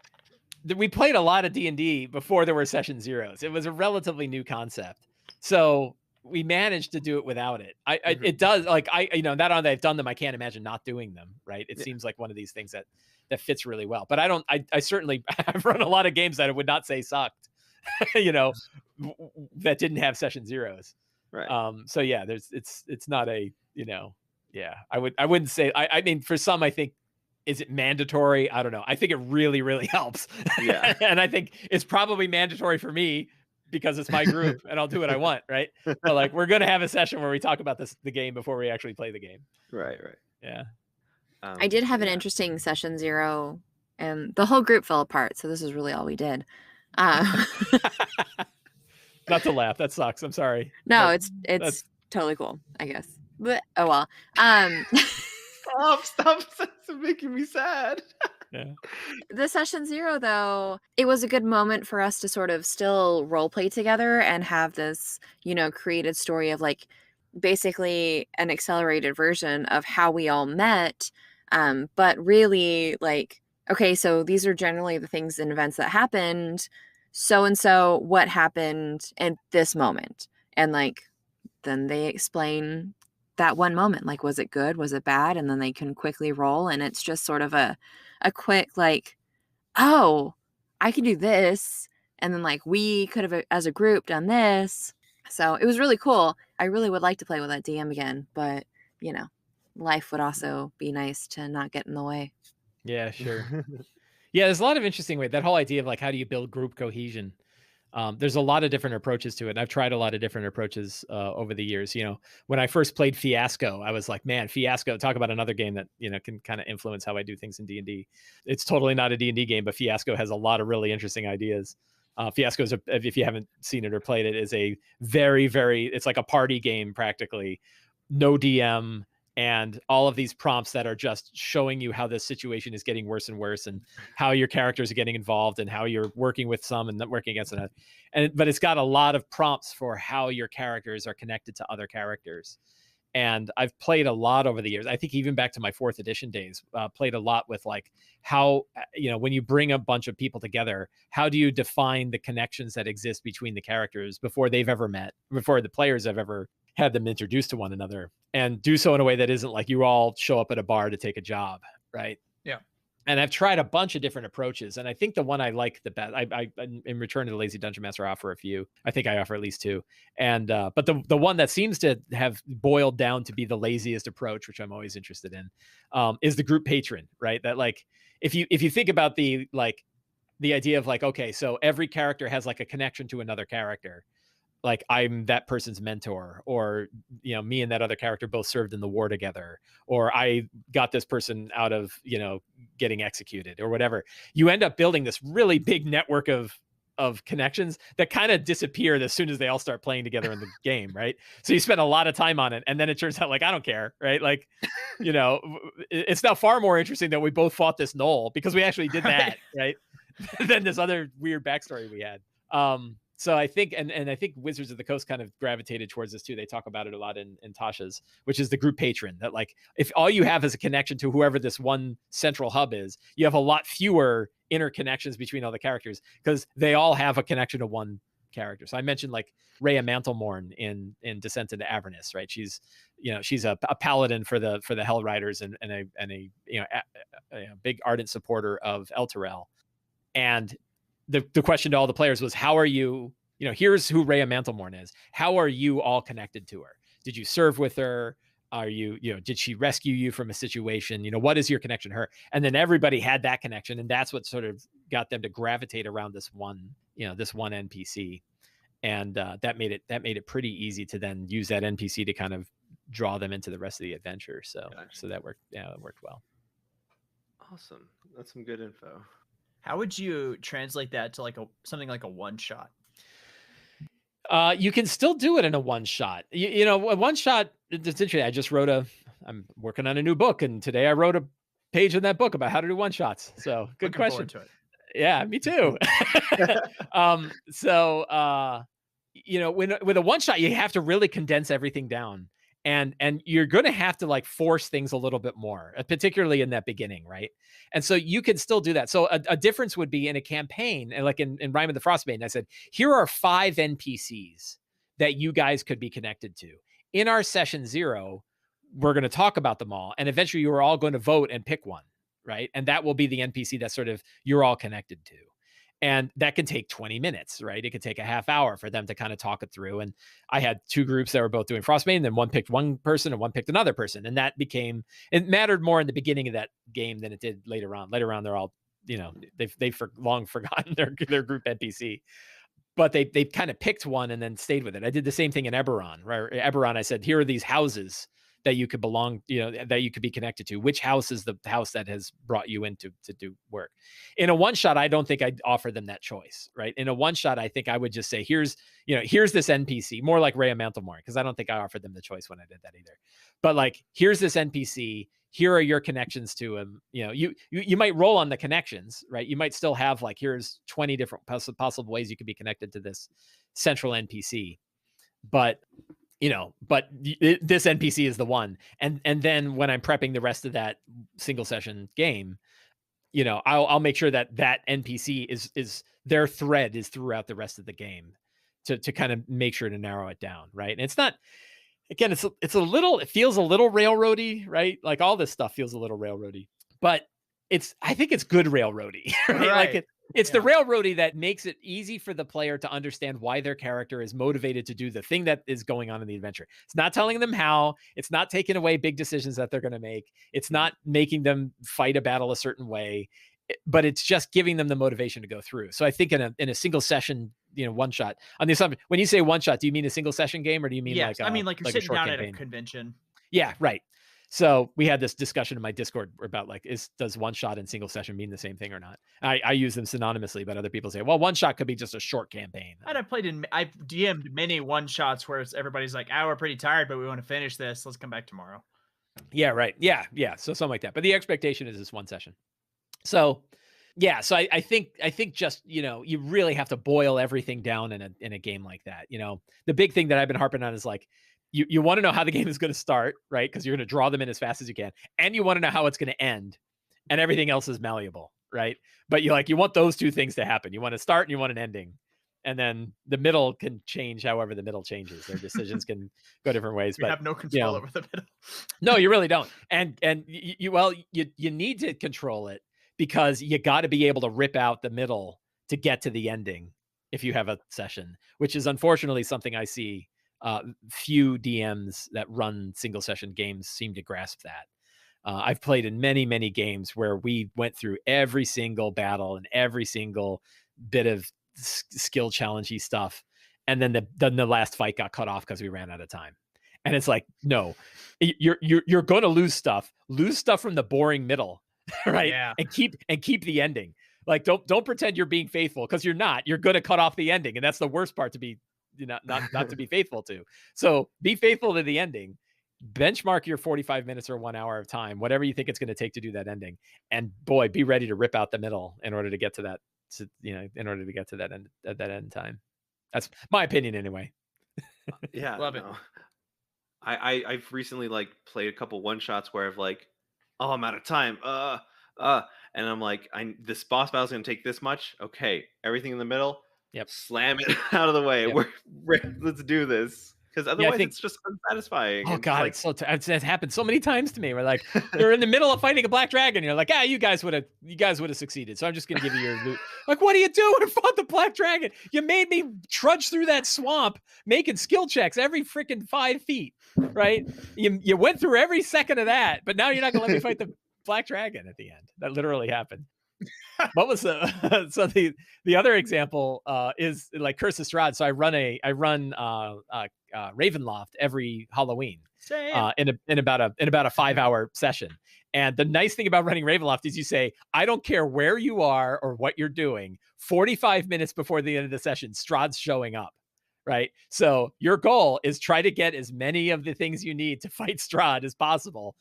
we played a lot of D&D before there were session 0s. It was a relatively new concept. So we managed to do it without it. It does, like, now that I've done them, I can't imagine not doing them, right? It seems like one of these things that fits really well. But I certainly, I've run a lot of games that I would not say sucked, that didn't have session 0s. Right. So yeah, it's not a, I wouldn't say, I mean, for some, I think, is it mandatory? I don't know. I think it really, really helps. Yeah. And I think it's probably mandatory for me because it's my group and I'll do what I want. Right. But like, we're going to have a session where we talk about the game before we actually play the game. Right. Yeah. I did have an interesting session 0 and the whole group fell apart. So this is really all we did. Not to laugh. That sucks. I'm sorry. No, it's totally cool, I guess. But oh well. Stop making me sad. Yeah. The session 0 though, it was a good moment for us to sort of still role play together and have this, created story of like basically an accelerated version of how we all met. But really like, okay, so these are generally the things and events that happened. So what happened in this moment? And like, then they explain that one moment. Like, was it good? Was it bad? And then they can quickly roll. And it's just sort of a quick, like, oh, I can do this. And then like, we could have, as a group, done this. So it was really cool. I really would like to play with that DM again, but life would also be nice to not get in the way. Yeah, sure. Yeah, there's a lot of interesting ways. That whole idea of like, how do you build group cohesion? There's a lot of different approaches to it. And I've tried a lot of different approaches over the years. When I first played Fiasco, I was like, man, Fiasco, talk about another game that, can kind of influence how I do things in D&D. It's totally not a D&D game, but Fiasco has a lot of really interesting ideas. Fiasco is, if you haven't seen it or played it, is a very, very, it's like a party game practically. No DM, and all of these prompts that are just showing you how this situation is getting worse and worse, and how your characters are getting involved, and how you're working with some and not working against another. But it's got a lot of prompts for how your characters are connected to other characters. And I've played a lot over the years. I think even back to my 4th edition days, played a lot with like how, when you bring a bunch of people together, how do you define the connections that exist between the characters before they've ever met, before the players have ever had them introduced to one another, and do so in a way that isn't like you all show up at a bar to take a job, right? Yeah. And I've tried a bunch of different approaches, and I think the one I like the best, I in Return to the Lazy Dungeon Master, offer a few. I think I offer at least 2. And but the one that seems to have boiled down to be the laziest approach, which I'm always interested in, is the group patron, right? That like, if you think about the idea of like, okay, so every character has like a connection to another character. Like, I'm that person's mentor, or, me and that other character both served in the war together, or I got this person out of, getting executed, or whatever. You end up building this really big network of connections that kind of disappear as soon as they all start playing together in the game, right? So you spend a lot of time on it, and then it turns out like, I don't care, right? Like, it's now far more interesting that we both fought this gnoll because we actually did that, right? Than this other weird backstory we had. So I think, and I think Wizards of the Coast kind of gravitated towards this too. They talk about it a lot in Tasha's, which is the group patron. That like, if all you have is a connection to whoever this one central hub is, you have a lot fewer interconnections between all the characters because they all have a connection to one character. So I mentioned like Rhea Mantlemorn in Descent into Avernus, right? She's a paladin for the Hell Riders and a big ardent supporter of Elturel. And the question to all the players was, how are you, here's who Rhea Mantlemorn is. How are you all connected to her? Did you serve with her? Are you, did she rescue you from a situation? What is your connection to her? And then everybody had that connection, and that's what sort of got them to gravitate around this one NPC. And that made it pretty easy to then use that NPC to kind of draw them into the rest of the adventure. So Gotcha. so that worked. Yeah, it worked well. Awesome. That's some good info. How would you translate that to like something like a one shot? You can still do it in a one shot. A one shot. It's interesting. I'm working on a new book, and today I wrote a page in that book about how to do one shots. So good Looking question. forward to it. Yeah, me too. With a one shot, you have to really condense everything down, and you're going to have to like force things a little bit more, particularly in that beginning, right? And so you can still do that. So a difference would be in a campaign, and like in Rime of the Frostmaiden, I said, here are 5 NPCs that you guys could be connected to. In our session 0, we're going to talk about them all, and eventually you are all going to vote and pick one, right? And that will be the NPC that sort of you're all connected to. And that can take 20 minutes, right? It could take a half hour for them to kind of talk it through. And I had 2 groups that were both doing Frostmaiden, and then one picked one person and one picked another person. And it mattered more in the beginning of that game than it did later on. Later on, they're all, they've long forgotten their group NPC. But they kind of picked one and then stayed with it. I did the same thing in Eberron, right? Eberron, I said, here are these houses that you could that you could be connected to. Which house is the house that has brought you in to do work? In a one shot, I don't think I'd offer them that choice, right? In a one shot, I think I would just say, here's this NPC, more like Rhea Mantlemore, because I don't think I offered them the choice when I did that either. But like, here's this NPC. Here are your connections to him. You might roll on the connections, right? You might still have like, here's 20 different possible ways you could be connected to this central NPC. But this NPC is the one. And then when I'm prepping the rest of that single session game, I'll make sure that NPC is their thread is throughout the rest of the game to kind of make sure to narrow it down. Right. And it's not, again, it feels a little railroady, right? Like all this stuff feels a little railroady, but I think it's good railroady, right? Like it's the railroady that makes it easy for the player to understand why their character is motivated to do the thing that is going on in the adventure. It's not telling them how, it's not taking away big decisions that they're going to make. It's not making them fight a battle a certain way, but it's just giving them the motivation to go through. So I think in a single session, one shot on the assumption, when you say one shot, do you mean a single session game, or do you mean like you're like sitting down campaign? at a convention. Yeah, right. So we had this discussion in my Discord about like, does one shot and single session mean the same thing or not? I use them synonymously, but other people say, well, one shot could be just a short campaign. And I've DM'd many one shots where everybody's like, we're pretty tired, but we want to finish this. Let's come back tomorrow. Yeah, right. Yeah. So something like that. But the expectation is this one session. So yeah, so I think just, you really have to boil everything down in a game like that. The big thing that I've been harping on is like, you want to know how the game is going to start, right? Because you're going to draw them in as fast as you can. And you want to know how it's going to end. And everything else is malleable, right? But you want those 2 things to happen. You want to start and you want an ending. And then the middle can change however the middle changes. Their decisions can go different ways. We have no control over the middle. No, you really don't. And you need to control it, because you got to be able to rip out the middle to get to the ending if you have a session, which is unfortunately something I see few DMs that run single session games seem to grasp that. I've played in many, many games where we went through every single battle and every single bit of skill challengey stuff. And then the last fight got cut off because we ran out of time. And it's like, no, you're going to lose stuff from the boring middle, right? Yeah. And keep the ending. Like, don't pretend you're being faithful, because you're not. You're going to cut off the ending, and that's the worst part to be not to be faithful to. So be faithful to the ending. Benchmark your 45 minutes or 1 hour of time, whatever you think it's going to take to do that ending, and boy, be ready to rip out the middle in order to get to that. In order to get to that end at that end time. That's my opinion, anyway. Yeah, love it. I've recently like played a couple one shots where I've like, oh, I'm out of time. And I'm like, this boss battle is gonna take this much. Okay, everything in the middle. Yep. Slam it out of the way. Yep. Let's do this. because Yeah, I otherwise think it's just unsatisfying oh and just god, like it's so it's happened so many times to me. Where like you're in the middle of fighting a black dragon, and you're like, you guys would have succeeded. So I'm just gonna give you your loot. Like, what are you doing? Fought the black dragon. You made me trudge through that swamp, making skill checks every freaking 5 feet. Right? You went through every second of that, but now you're not gonna let me fight the black dragon at the end. That literally happened. What was the so the other example is like Curse of Strahd. So I run Ravenloft every Halloween Same. in about a 5-hour session. And the nice thing about running Ravenloft is you say, I don't care where you are or what you're doing, 45 minutes before the end of the session, Strahd's showing up. Right. So your goal is try to get as many of the things you need to fight Strahd as possible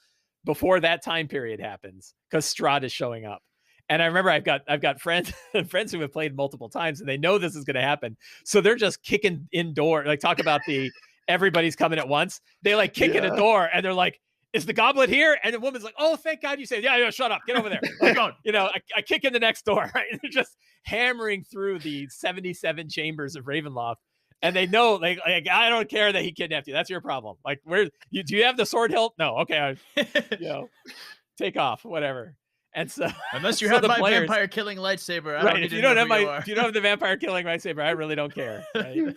before that time period happens, because Strahd is showing up. And I remember I've got friends who have played multiple times, and they know this is going to happen. So they're just kicking indoor, like talk about the everybody's coming at once. They like kick in a door and they're like, is the goblet here? And the woman's like, oh, thank God you said, yeah, shut up. Get over there. Like, I kick in the next door, right? And they're just hammering through the 77 chambers of Ravenloft. And they know, like, I don't care that he kidnapped you. That's your problem. Like, do you have the sword hilt? No. Okay. Take off, whatever. And so, unless you so have my players, vampire killing lightsaber, I right? don't need If to you know don't have who you are. if you don't have the vampire killing lightsaber, I really don't care. Right?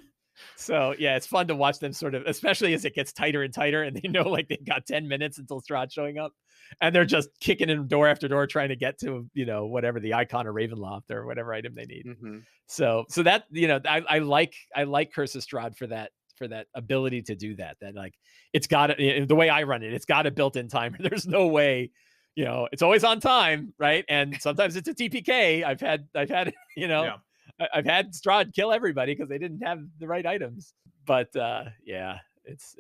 So yeah, it's fun to watch them sort of, especially as it gets tighter and tighter, and they know like they've got 10 minutes until Strahd's showing up, and they're just kicking in door after door trying to get to whatever the icon of Ravenloft or whatever item they need. Mm-hmm. So that I like Curse of Strahd for that ability to do that. That like it's got the way I run it, it's got a built-in timer. There's no way. It's always on time, right? And sometimes it's a TPK. I've had Yeah. I've had Strahd kill everybody because they didn't have the right items. But yeah, it's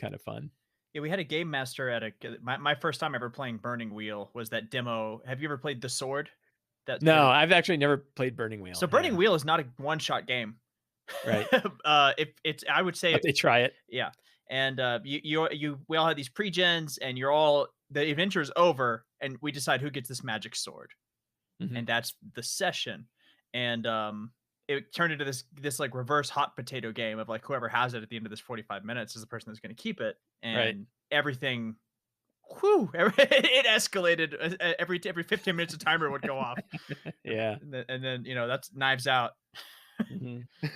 kind of fun. Yeah, we had a game master at my first time ever playing Burning Wheel was that demo. Have you ever played The Sword? No, I've actually never played Burning Wheel. So Burning Wheel is not a one-shot game. Right. It's I would say but they try it. Yeah. And we all had these pre-gens, and the adventure is over, and we decide who gets this magic sword. Mm-hmm. And that's the session. And it turned into this like reverse hot potato game of like whoever has it at the end of this 45 minutes is the person that's going to keep it. And everything, it escalated. Every 15 minutes a timer would go off. Yeah. And then that's Knives Out. Mm-hmm.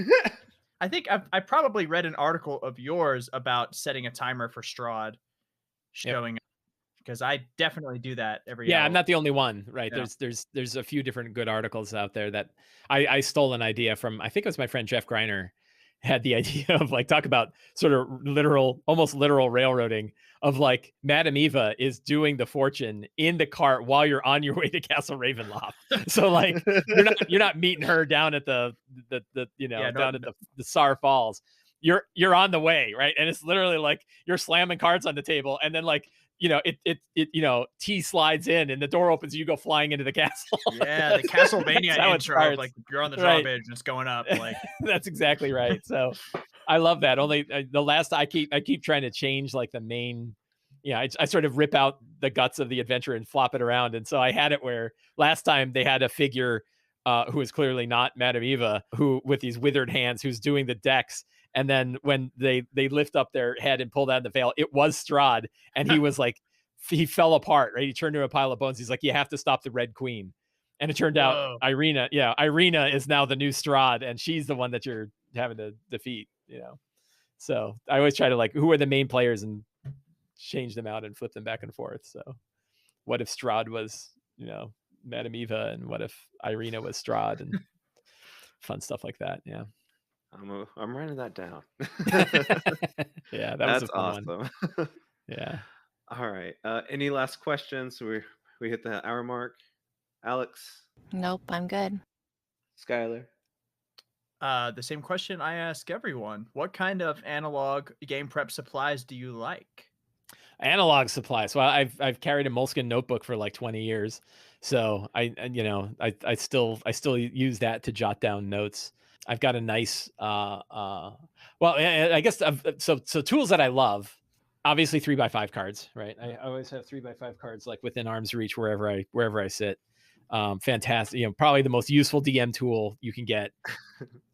I think I probably read an article of yours about setting a timer for Strahd showing up, because I definitely do that every hour. I'm not the only one, right? Yeah. There's a few different good articles out there that I stole an idea from. I think it was my friend Jeff Greiner had the idea of like talk about sort of almost literal railroading of like Madame Eva is doing the fortune in the cart while you're on your way to Castle Ravenloft. So like you're not meeting her down at the Sar Falls. You're on the way, right? And it's literally like you're slamming cards on the table, and then like T slides in and the door opens, you go flying into the castle. Yeah, the Castlevania intro, like you're on the drawbridge and it's going up. Like that's exactly right. So I love that. Only the last I keep trying to change like the main. I sort of rip out the guts of the adventure and flop it around. And so I had it where last time they had a figure who is clearly not Madame Eva, who with these withered hands, who's doing the decks. And then when they lift up their head and pull down the veil, it was Strahd. And he was like, he fell apart, right? He turned to a pile of bones. He's like, you have to stop the Red Queen. And it turned out Irina is now the new Strahd, and she's the one that you're having to defeat, So I always try to like, who are the main players and change them out and flip them back and forth. So what if Strahd was, Madame Eva, and what if Irina was Strahd, and fun stuff like that. Yeah. I'm writing that down. Yeah, that's was a fun awesome. one. Yeah. All right. Any last questions? We hit the hour mark. Alex? Nope, I'm good. Skylar? The same question I ask everyone. What kind of analog game prep supplies do you like? Analog supplies. Well, I've carried a Moleskine notebook for like 20 years. So I still use that to jot down notes. I've got a nice I guess so tools that I love. Obviously 3x5 cards, right? I always have 3x5 cards like within arm's reach wherever I sit. Fantastic. Probably the most useful DM tool you can get.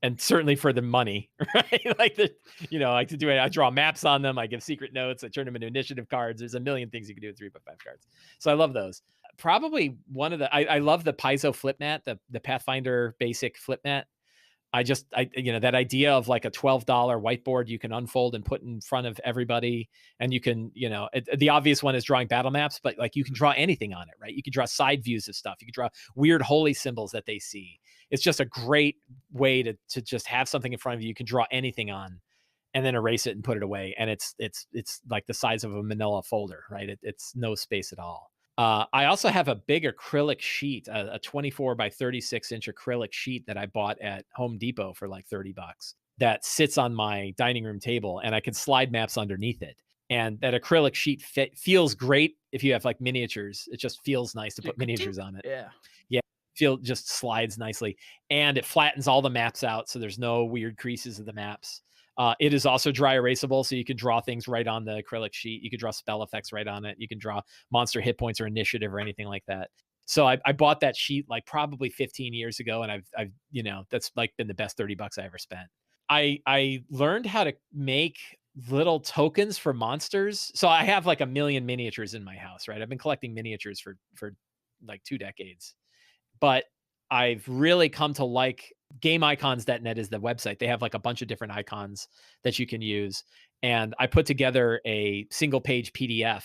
And certainly for the money, right? Like I to do it. I draw maps on them. I give secret notes. I turn them into initiative cards. There's a million things you can do with 3x5 cards. So I love those. Probably one of I love the Paizo flip mat, the Pathfinder basic flip mat. That idea of like a $12 whiteboard you can unfold and put in front of everybody. And you can, the obvious one is drawing battle maps, but like you can draw anything on it, right? You can draw side views of stuff. You can draw weird holy symbols that they see. It's just a great way to just have something in front of you. You can draw anything on and then erase it and put it away. And it's like the size of a manila folder, right? It's no space at all. I also have a big acrylic sheet, a 24 by 36 inch acrylic sheet that I bought at Home Depot for like $30 that sits on my dining room table, and I can slide maps underneath it. And that acrylic sheet feels great if you have like miniatures. It just feels nice to put miniatures on it. Yeah. Just slides nicely, and it flattens all the maps out. So there's no weird creases in the maps. It is also dry erasable, so you can draw things right on the acrylic sheet. You can draw spell effects right on it. You can draw monster hit points or initiative or anything like that. So I bought that sheet like probably 15 years ago, and I've that's like been the best $30 I ever spent. I learned how to make little tokens for monsters. So I have like a million miniatures in my house, right? I've been collecting miniatures for like 2 decades, but I've really come to like GameIcons.net is the website. They have like a bunch of different icons that you can use. And I put together a single page PDF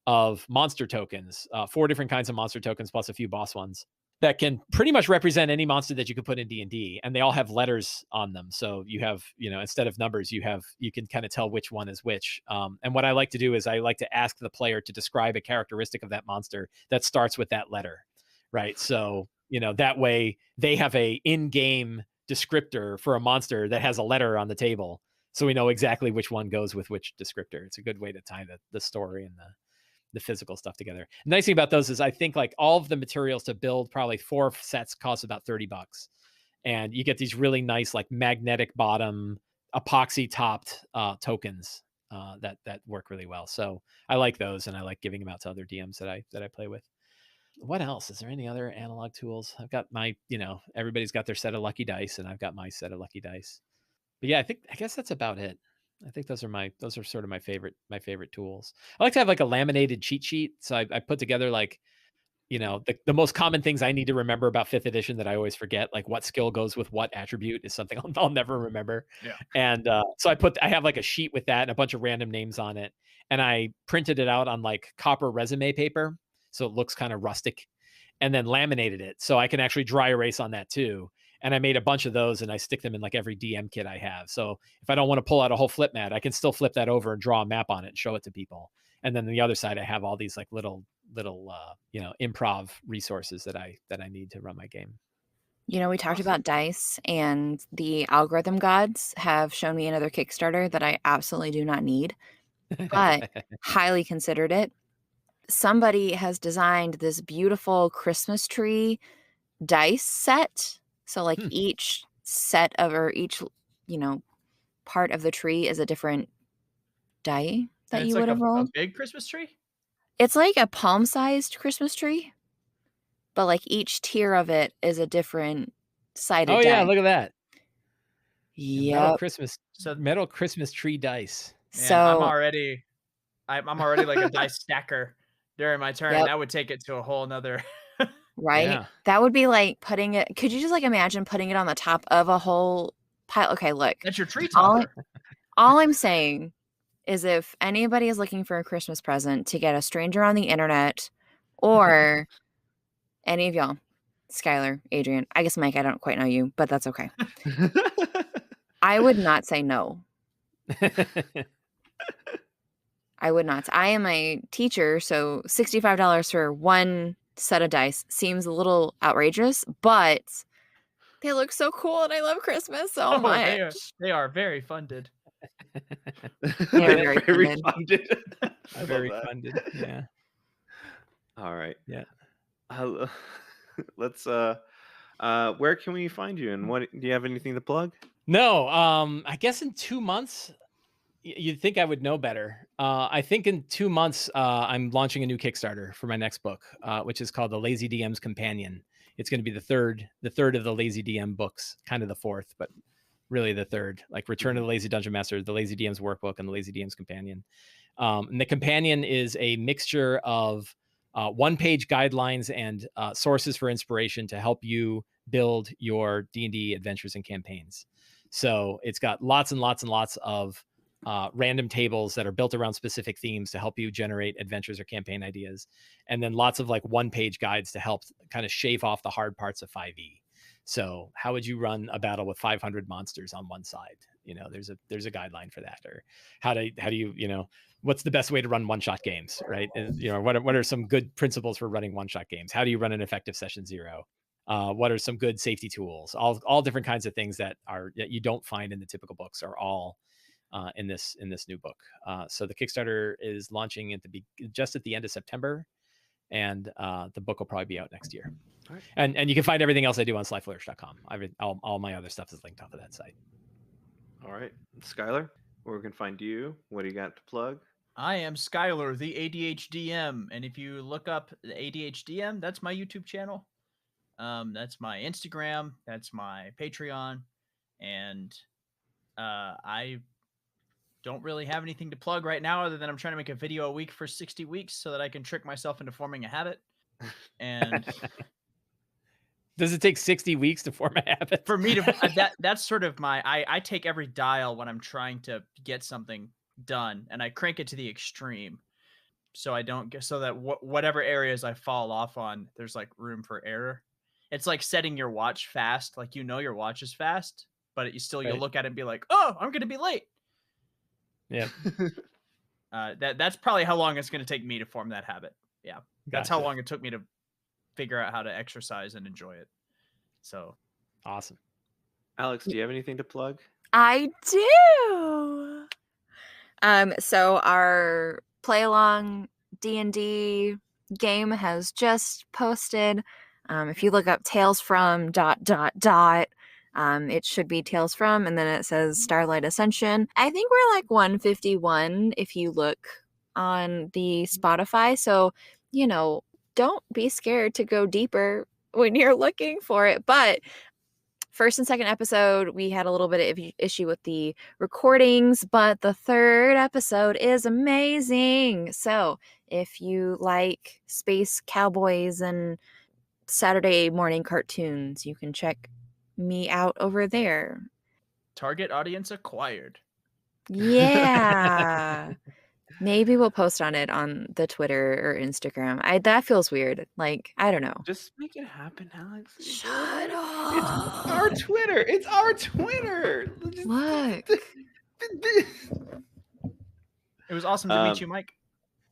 of monster tokens, 4 different kinds of monster tokens, plus a few boss ones that can pretty much represent any monster that you could put in D&D. And they all have letters on them. So you have, instead of numbers, you can kind of tell which one is which. And what I like to do is I like to ask the player to describe a characteristic of that monster that starts with that letter. Right. So, that way they have a in-game descriptor for a monster that has a letter on the table. So we know exactly which one goes with which descriptor. It's a good way to tie the story and the physical stuff together. The nice thing about those is I think like all of the materials to build probably 4 sets cost about $30. And you get these really nice, like magnetic bottom, epoxy topped tokens that work really well. So I like those, and I like giving them out to other DMs that I play with. What else? Is there any other analog tools? I've got my, everybody's got their set of lucky dice, and I've got my set of lucky dice. But yeah, I guess that's about it. I think those are sort of my favorite tools. I like to have like a laminated cheat sheet. So I put together like, the most common things I need to remember about 5th edition that I always forget, like what skill goes with what attribute is something I'll never remember. Yeah. And so I have like a sheet with that and a bunch of random names on it. And I printed it out on like copper resume paper, so it looks kind of rustic, and then laminated it so I can actually dry erase on that too. And I made a bunch of those, and I stick them in like every DM kit I have. So if I don't want to pull out a whole flip mat, I can still flip that over and draw a map on it and show it to people. And then on the other side, I have all these like little improv resources that I need to run my game. We talked about dice, and the algorithm gods have shown me another Kickstarter that I absolutely do not need, but highly considered it. Somebody has designed this beautiful Christmas tree dice set. So like each set of, or each, part of the tree is a different die that you would have rolled. A big Christmas tree? It's like a palm-sized Christmas tree, but like each tier of it is a different sided die. Oh yeah, look at that. Yeah. Metal Christmas tree dice. Man, So I'm already like a dice stacker during my turn. Yep. That would take it to a whole nother. right? Yeah. That would be like putting it. Could you just like imagine putting it on the top of a whole pile? Okay, look. That's your tree All, topper. all I'm saying is if anybody is looking for a Christmas present to get a stranger on the internet, or any of y'all, Skylar, Adrian, I guess Mike, I don't quite know you, but that's okay. I would not say no. I would not. I am a teacher, so $65 for one set of dice seems a little outrageous, but they look so cool, and I love Christmas so much. They are very funded. They're very funded. Very funded. Yeah. All right. Yeah. Let's where can we find you, and what do you have anything to plug? No, I guess in 2 months, you'd think I would know better. I think in 2 months, I'm launching a new Kickstarter for my next book, which is called The Lazy DM's Companion. It's going to be the third of the Lazy DM books, kind of the fourth, but really the third, like Return of the Lazy Dungeon Master, the Lazy DM's Workbook, and the Lazy DM's Companion. And the Companion is a mixture of one-page guidelines and sources for inspiration to help you build your D&D adventures and campaigns. So it's got lots and lots and lots of random tables that are built around specific themes to help you generate adventures or campaign ideas. And then lots of like one-page guides to help kind of shave off the hard parts of 5e. So how would you run a battle with 500 monsters on one side? There's a guideline for that. Or how do you, what's the best way to run one-shot games, right? And, what are some good principles for running one-shot games? How do you run an effective session zero? What are some good safety tools? All different kinds of things that you don't find in the typical books are all in this new book. So the Kickstarter is launching just at the end of September, and the book will probably be out next year. All right. And you can find everything else I do on slyflourish.com. All my other stuff is linked off of that site. All right, Skylar, where we can find you? What do you got to plug? I am Skylar, the ADHDM, and if you look up the ADHDM, that's my YouTube channel. That's my Instagram. That's my Patreon, and I don't really have anything to plug right now other than I'm trying to make a video a week for 60 weeks so that I can trick myself into forming a habit. And does it take 60 weeks to form a habit? For me to that's sort of I take every dial when I'm trying to get something done, and I crank it to the extreme, so I don't get so that whatever areas I fall off on, there's like room for error. It's like setting your watch fast, like your watch is fast, but you'll look at it and be like, oh, I'm gonna be late. Yeah. That's probably how long it's gonna take me to form that habit. Yeah, that's how long it took me to figure out how to exercise and enjoy it. So awesome. Alex, do you have anything to plug? I do. So our play along D&D game has just posted. If you look up Tales from ... it should be Tales from, and then it says Starlight Ascension. I think we're like 151 if you look on the Spotify. So, don't be scared to go deeper when you're looking for it. But first and second episode, we had a little bit of issue with the recordings, but the third episode is amazing. So if you like space cowboys and Saturday morning cartoons, you can check me out over there. Target audience acquired. Yeah. Maybe we'll post on it on the Twitter or Instagram. That feels weird. Like, I don't know. Just make it happen, Alex. Shut up. It's our Twitter. It's our Twitter. Look. It was awesome to meet you, Mike.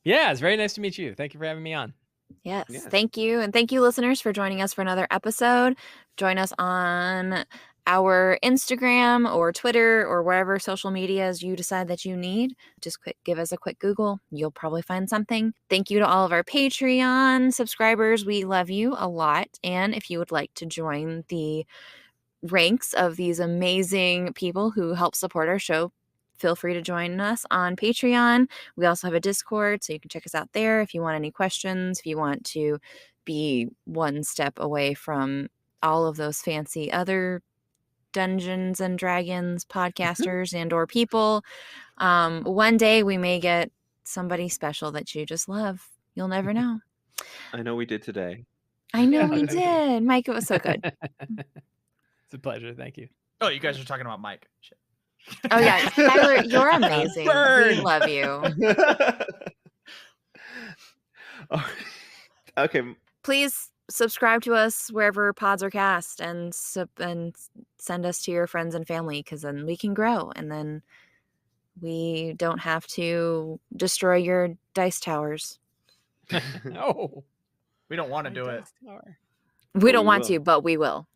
Yeah, it's very nice to meet you. Thank you for having me on. Yes, thank you. And thank you, listeners, for joining us for another episode. Join us on our Instagram or Twitter or wherever social medias you decide that you need. Just give us a quick Google. You'll probably find something. Thank you to all of our Patreon subscribers. We love you a lot. And if you would like to join the ranks of these amazing people who help support our show, feel free to join us on Patreon. We also have a Discord, so you can check us out there if you want any questions, if you want to be one step away from all of those fancy other Dungeons and Dragons podcasters and or people. One day we may get somebody special that you just love. You'll never know. I know we did today. I know we did. Mike, it was so good. It's a pleasure. Thank you. Oh, you guys are talking about Mike. Shit. Oh yeah, Tyler, you're amazing. We love you. Okay. Please subscribe to us wherever pods are cast, and send us to your friends and family, because then we can grow, and then we don't have to destroy your dice towers. No, we don't want to do it. We don't want to, but we will.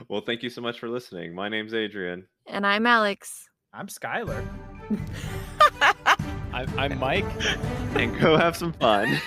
Well, thank you so much for listening. My name's Adrian. And I'm Alex. I'm Skylar. I'm Mike. And go have some fun.